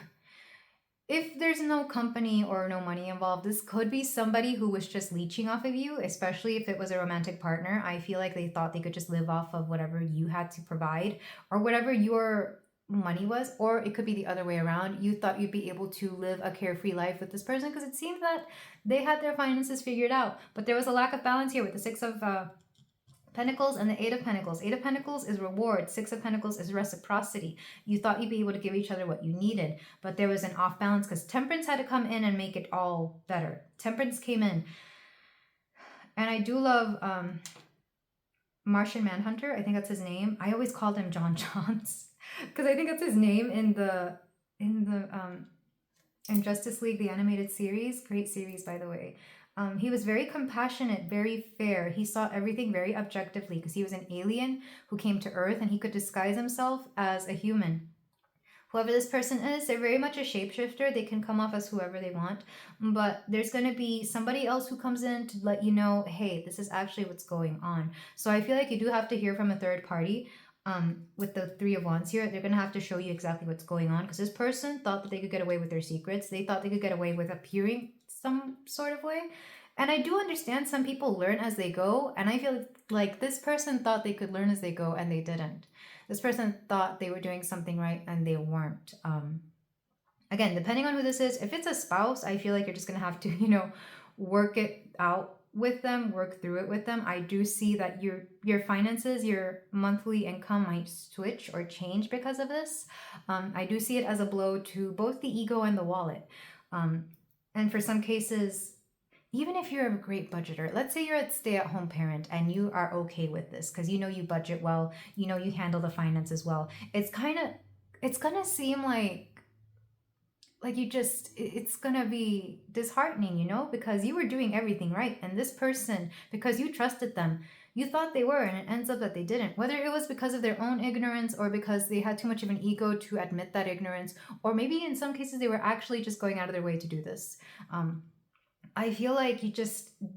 if there's no company or no money involved, this could be somebody who was just leeching off of you, especially if it was a romantic partner. I feel like they thought they could just live off of whatever you had to provide or whatever your money was, or it could be the other way around. You thought you'd be able to live a carefree life with this person because it seemed that they had their finances figured out, but there was a lack of balance here with the Six of Pentacles and the Eight of Pentacles. Eight of Pentacles is reward. Six of Pentacles is reciprocity. You thought you'd be able to give each other what you needed, but there was an off balance because Temperance had to come in and make it all better. Temperance came in. And I do love Martian Manhunter. I think that's his name. I always called him John Johns because I think that's his name in the Justice League, the animated series. Great series, by the way. He was very compassionate, very fair. He saw everything very objectively because he was an alien who came to Earth and he could disguise himself as a human. Whoever this person is, they're very much a shapeshifter. They can come off as whoever they want, but there's going to be somebody else who comes in to let you know, hey, this is actually what's going on. So I feel like you do have to hear from a third party. With the Three of Wands here, they're going to have to show you exactly what's going on because this person thought that they could get away with their secrets. They thought they could get away with appearing some sort of way. And I do understand some people learn as they go. And I feel like this person thought they could learn as they go and they didn't. This person thought they were doing something right and they weren't. Again, depending on who this is, if it's a spouse, I feel like you're just going to have to, work it out with them, work through it with them. I do see that your finances, your monthly income might switch or change because of this. I do see it as a blow to both the ego and the wallet. And for some cases, even if you're a great budgeter, let's say you're a stay-at-home parent and you are okay with this because you budget well, you handle the finances well. It's gonna seem like it's gonna be disheartening, because you were doing everything right, and this person, because you trusted them, you thought they were, and it ends up that they didn't, whether it was because of their own ignorance or because they had too much of an ego to admit that ignorance, or maybe in some cases they were actually just going out of their way to do this. I feel like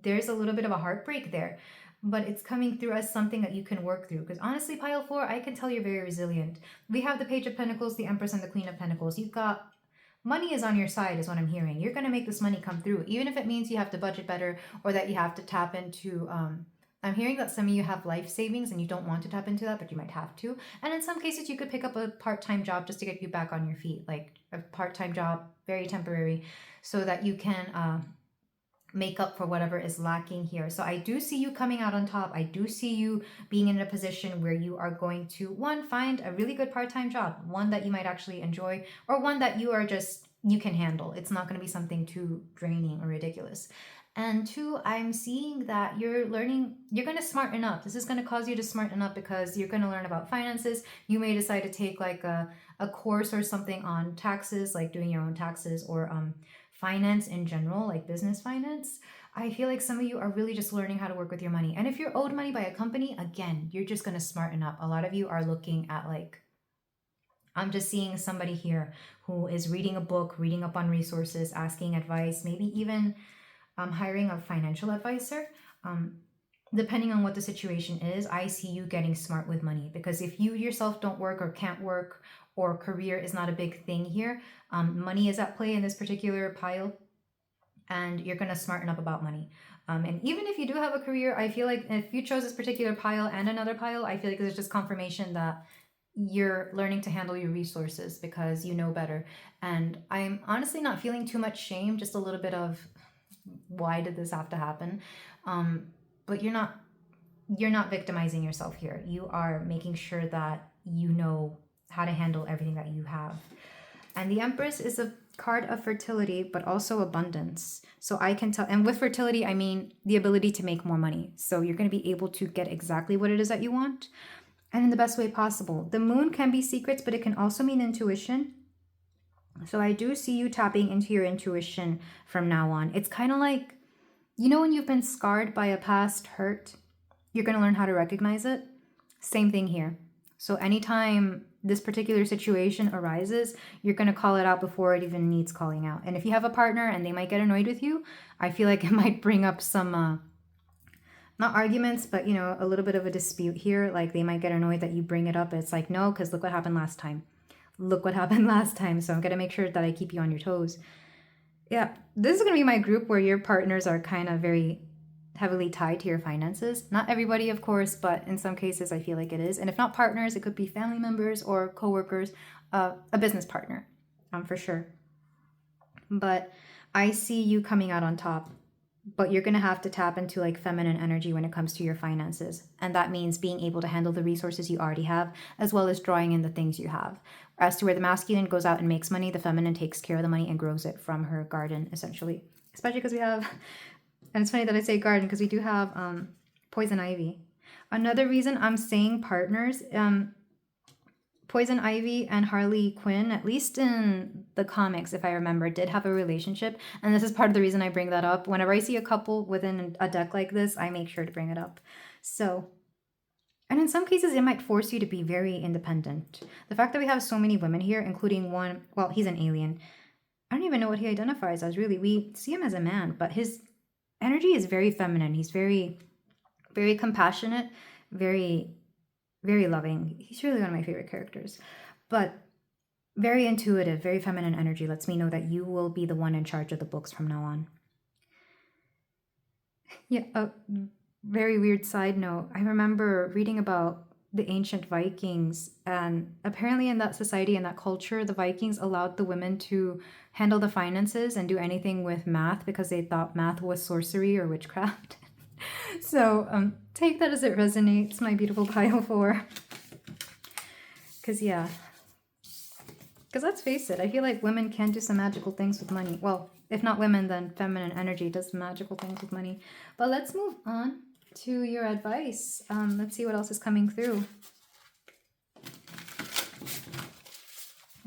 there's a little bit of a heartbreak there, but it's coming through as something that you can work through. Because honestly, Pile 4, I can tell you're very resilient. We have the Page of Pentacles, the Empress, and the Queen of Pentacles. You've got money is on your side is what I'm hearing. You're going to make this money come through, even if it means you have to budget better or that you have to tap into, I'm hearing that some of you have life savings and you don't want to tap into that, but you might have to. And in some cases, you could pick up a part-time job just to get you back on your feet, like a part-time job, very temporary, so that you can make up for whatever is lacking here. So I do see you coming out on top. I do see you being in a position where you are going to, one, find a really good part-time job, one that you might actually enjoy, or one that you can handle. It's not going to be something too draining or ridiculous. And two, I'm seeing that you're going to smarten up. This is going to cause you to smarten up because you're going to learn about finances. You may decide to take like a course or something on taxes, like doing your own taxes, or finance in general, like business finance. I feel like some of you are really just learning how to work with your money. And if you're owed money by a company, again, you're just going to smarten up. A lot of you are looking at like, I'm just seeing somebody here who is reading a book, reading up on resources, asking advice, maybe even hiring a financial advisor. Depending on what the situation is, I see you getting smart with money, because if you yourself don't work or can't work, or career is not a big thing here, money is at play in this particular pile, and you're going to smarten up about money. And even if you do have a career, I feel like if you chose this particular pile and another pile, I feel like there's just confirmation that you're learning to handle your resources because you know better. And I'm honestly not feeling too much shame, just a little bit of why did this have to happen? But you're not victimizing yourself here. You are making sure that you know how to handle everything that you have. And the Empress is a card of fertility, but also abundance. So I can tell, and with fertility, I mean the ability to make more money. So you're going to be able to get exactly what it is that you want, and in the best way possible. The moon can be secrets, but it can also mean intuition. So I do see you tapping into your intuition from now on. It's kind of like, you know, when you've been scarred by a past hurt, you're going to learn how to recognize it. Same thing here. So anytime this particular situation arises, you're going to call it out before it even needs calling out. And if you have a partner and they might get annoyed with you, I feel like it might bring up some, not arguments, but, you know, a little bit of a dispute here. Like they might get annoyed that you bring it up. It's like, no, because look what happened last time. Look what happened last time. So I'm going to make sure that I keep you on your toes. Yeah, this is going to be my group where your partners are kind of very heavily tied to your finances. Not everybody, of course, but in some cases I feel like it is. And if not partners, it could be family members or coworkers, a business partner, for sure. But I see you coming out on top. But you're going to have to tap into like feminine energy when it comes to your finances. And that means being able to handle the resources you already have, as well as drawing in the things you have. As to where the masculine goes out and makes money, the feminine takes care of the money and grows it from her garden, essentially. Especially because we have, and it's funny that I say garden because we do have poison ivy. Another reason I'm saying partners, Poison Ivy and Harley Quinn, at least in the comics, if I remember, did have a relationship. And this is part of the reason I bring that up. Whenever I see a couple within a deck like this, I make sure to bring it up. So, and in some cases, it might force you to be very independent. The fact that we have so many women here, including one, well, he's an alien. I don't even know what he identifies as, really. We see him as a man, but his energy is very feminine. He's very, very compassionate, very loving. He's really one of my favorite characters, but very intuitive, very feminine energy. Lets me know that you will be the one in charge of the books from now on. Yeah, a very weird side note. I remember reading about the ancient Vikings, and apparently in that society, in that culture, the Vikings allowed the women to handle the finances and do anything with math because they thought math was sorcery or witchcraft. So take that as it resonates, my beautiful pile 4. Because let's face it, I feel like women can do some magical things with money. Well, if not women, then feminine energy does magical things with money. But let's move on to your advice. Let's see what else is coming through.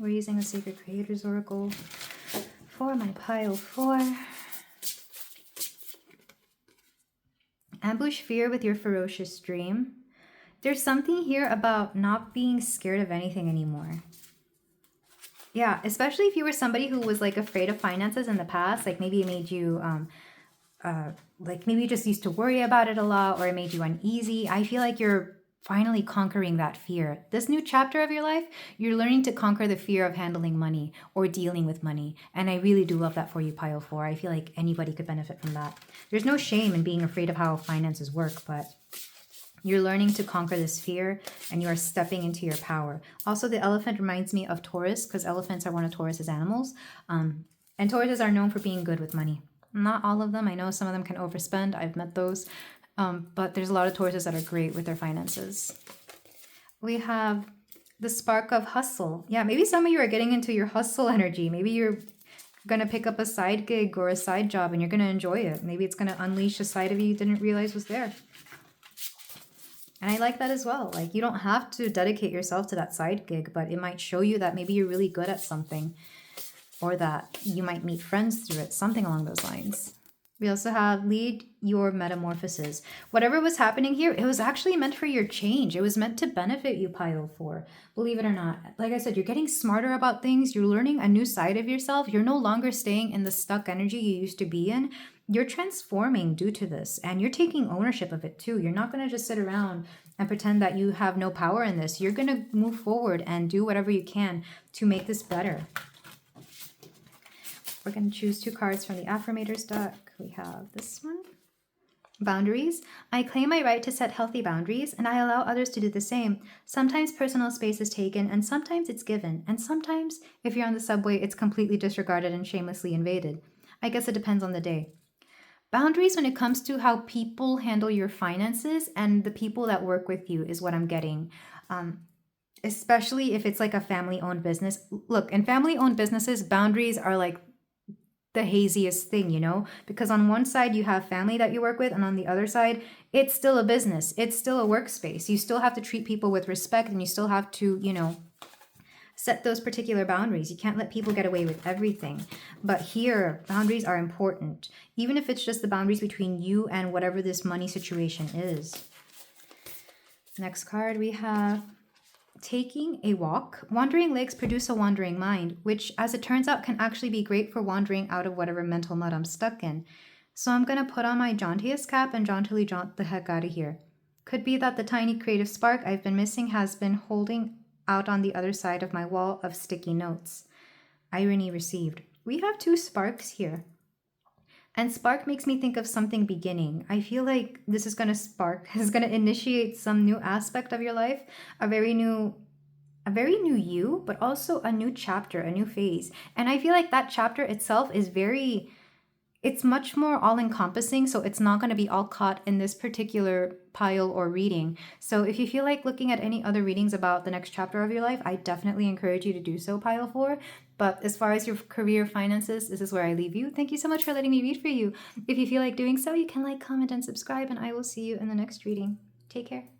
We're using a Sacred Creators Oracle for my pile 4. Ambush fear with your ferocious dream. There's something here about not being scared of anything anymore. Yeah, especially if you were somebody who was like afraid of finances in the past, like maybe it made you, like maybe you just used to worry about it a lot, or it made you uneasy. I feel like you're finally conquering that fear. This new chapter of your life, you're learning to conquer the fear of handling money or dealing with money. And I really do love that for you, pile 4. I feel like anybody could benefit from that. There's no shame in being afraid of how finances work, but you're learning to conquer this fear and you are stepping into your power. Also, the elephant reminds me of Taurus because elephants are one of Taurus's animals. And Tauruses are known for being good with money. Not all of them. I know some of them can overspend. I've met those. But there's a lot of Tauruses that are great with their finances. We have the spark of hustle. Yeah, maybe some of you are getting into your hustle energy. Maybe you're going to pick up a side gig or a side job and you're going to enjoy it. Maybe it's going to unleash a side of you didn't realize was there. And I like that as well. Like, you don't have to dedicate yourself to that side gig, but it might show you that maybe you're really good at something, or that you might meet friends through it, something along those lines. We also have lead your metamorphosis. Whatever was happening here, it was actually meant for your change. It was meant to benefit you, Pile 4. Believe it or not. Like I said, you're getting smarter about things. You're learning a new side of yourself. You're no longer staying in the stuck energy you used to be in. You're transforming due to this, and you're taking ownership of it too. You're not going to just sit around and pretend that you have no power in this. You're going to move forward and do whatever you can to make this better. We're going to choose 2 cards from the Affirmators deck. We have this one. Boundaries. I claim my right to set healthy boundaries, and I allow others to do the same. Sometimes personal space is taken, and sometimes it's given. And sometimes, if you're on the subway, it's completely disregarded and shamelessly invaded. I guess it depends on the day. Boundaries when it comes to how people handle your finances and the people that work with you is what I'm getting. Especially if it's like a family-owned business. Look, in family-owned businesses, boundaries are like the haziest thing, you know, because on one side you have family that you work with, and on the other side it's still a business, it's still a workspace. You still have to treat people with respect, and you still have to, you know, set those particular boundaries. You can't let people get away with everything. But here, boundaries are important, even if it's just the boundaries between you and whatever this money situation is. Next card we have taking a walk. Wandering legs produce a wandering mind, which, as it turns out, can actually be great for wandering out of whatever mental mud I'm stuck in. So I'm going to put on my jauntiest cap and jauntily jaunt the heck out of here. Could be that the tiny creative spark I've been missing has been holding out on the other side of my wall of sticky notes. Irony received. We have 2 sparks here. And spark makes me think of something beginning. I feel like this is going to spark, is going to initiate some new aspect of your life, a very new you, but also a new chapter, a new phase. And I feel like that chapter itself is it's much more all-encompassing, so it's not going to be all caught in this particular pile or reading. So if you feel like looking at any other readings about the next chapter of your life, I definitely encourage you to do so, Pile 4. But as far as your career finances, this is where I leave you. Thank you so much for letting me read for you. If you feel like doing so, you can like, comment, and subscribe, and I will see you in the next reading. Take care.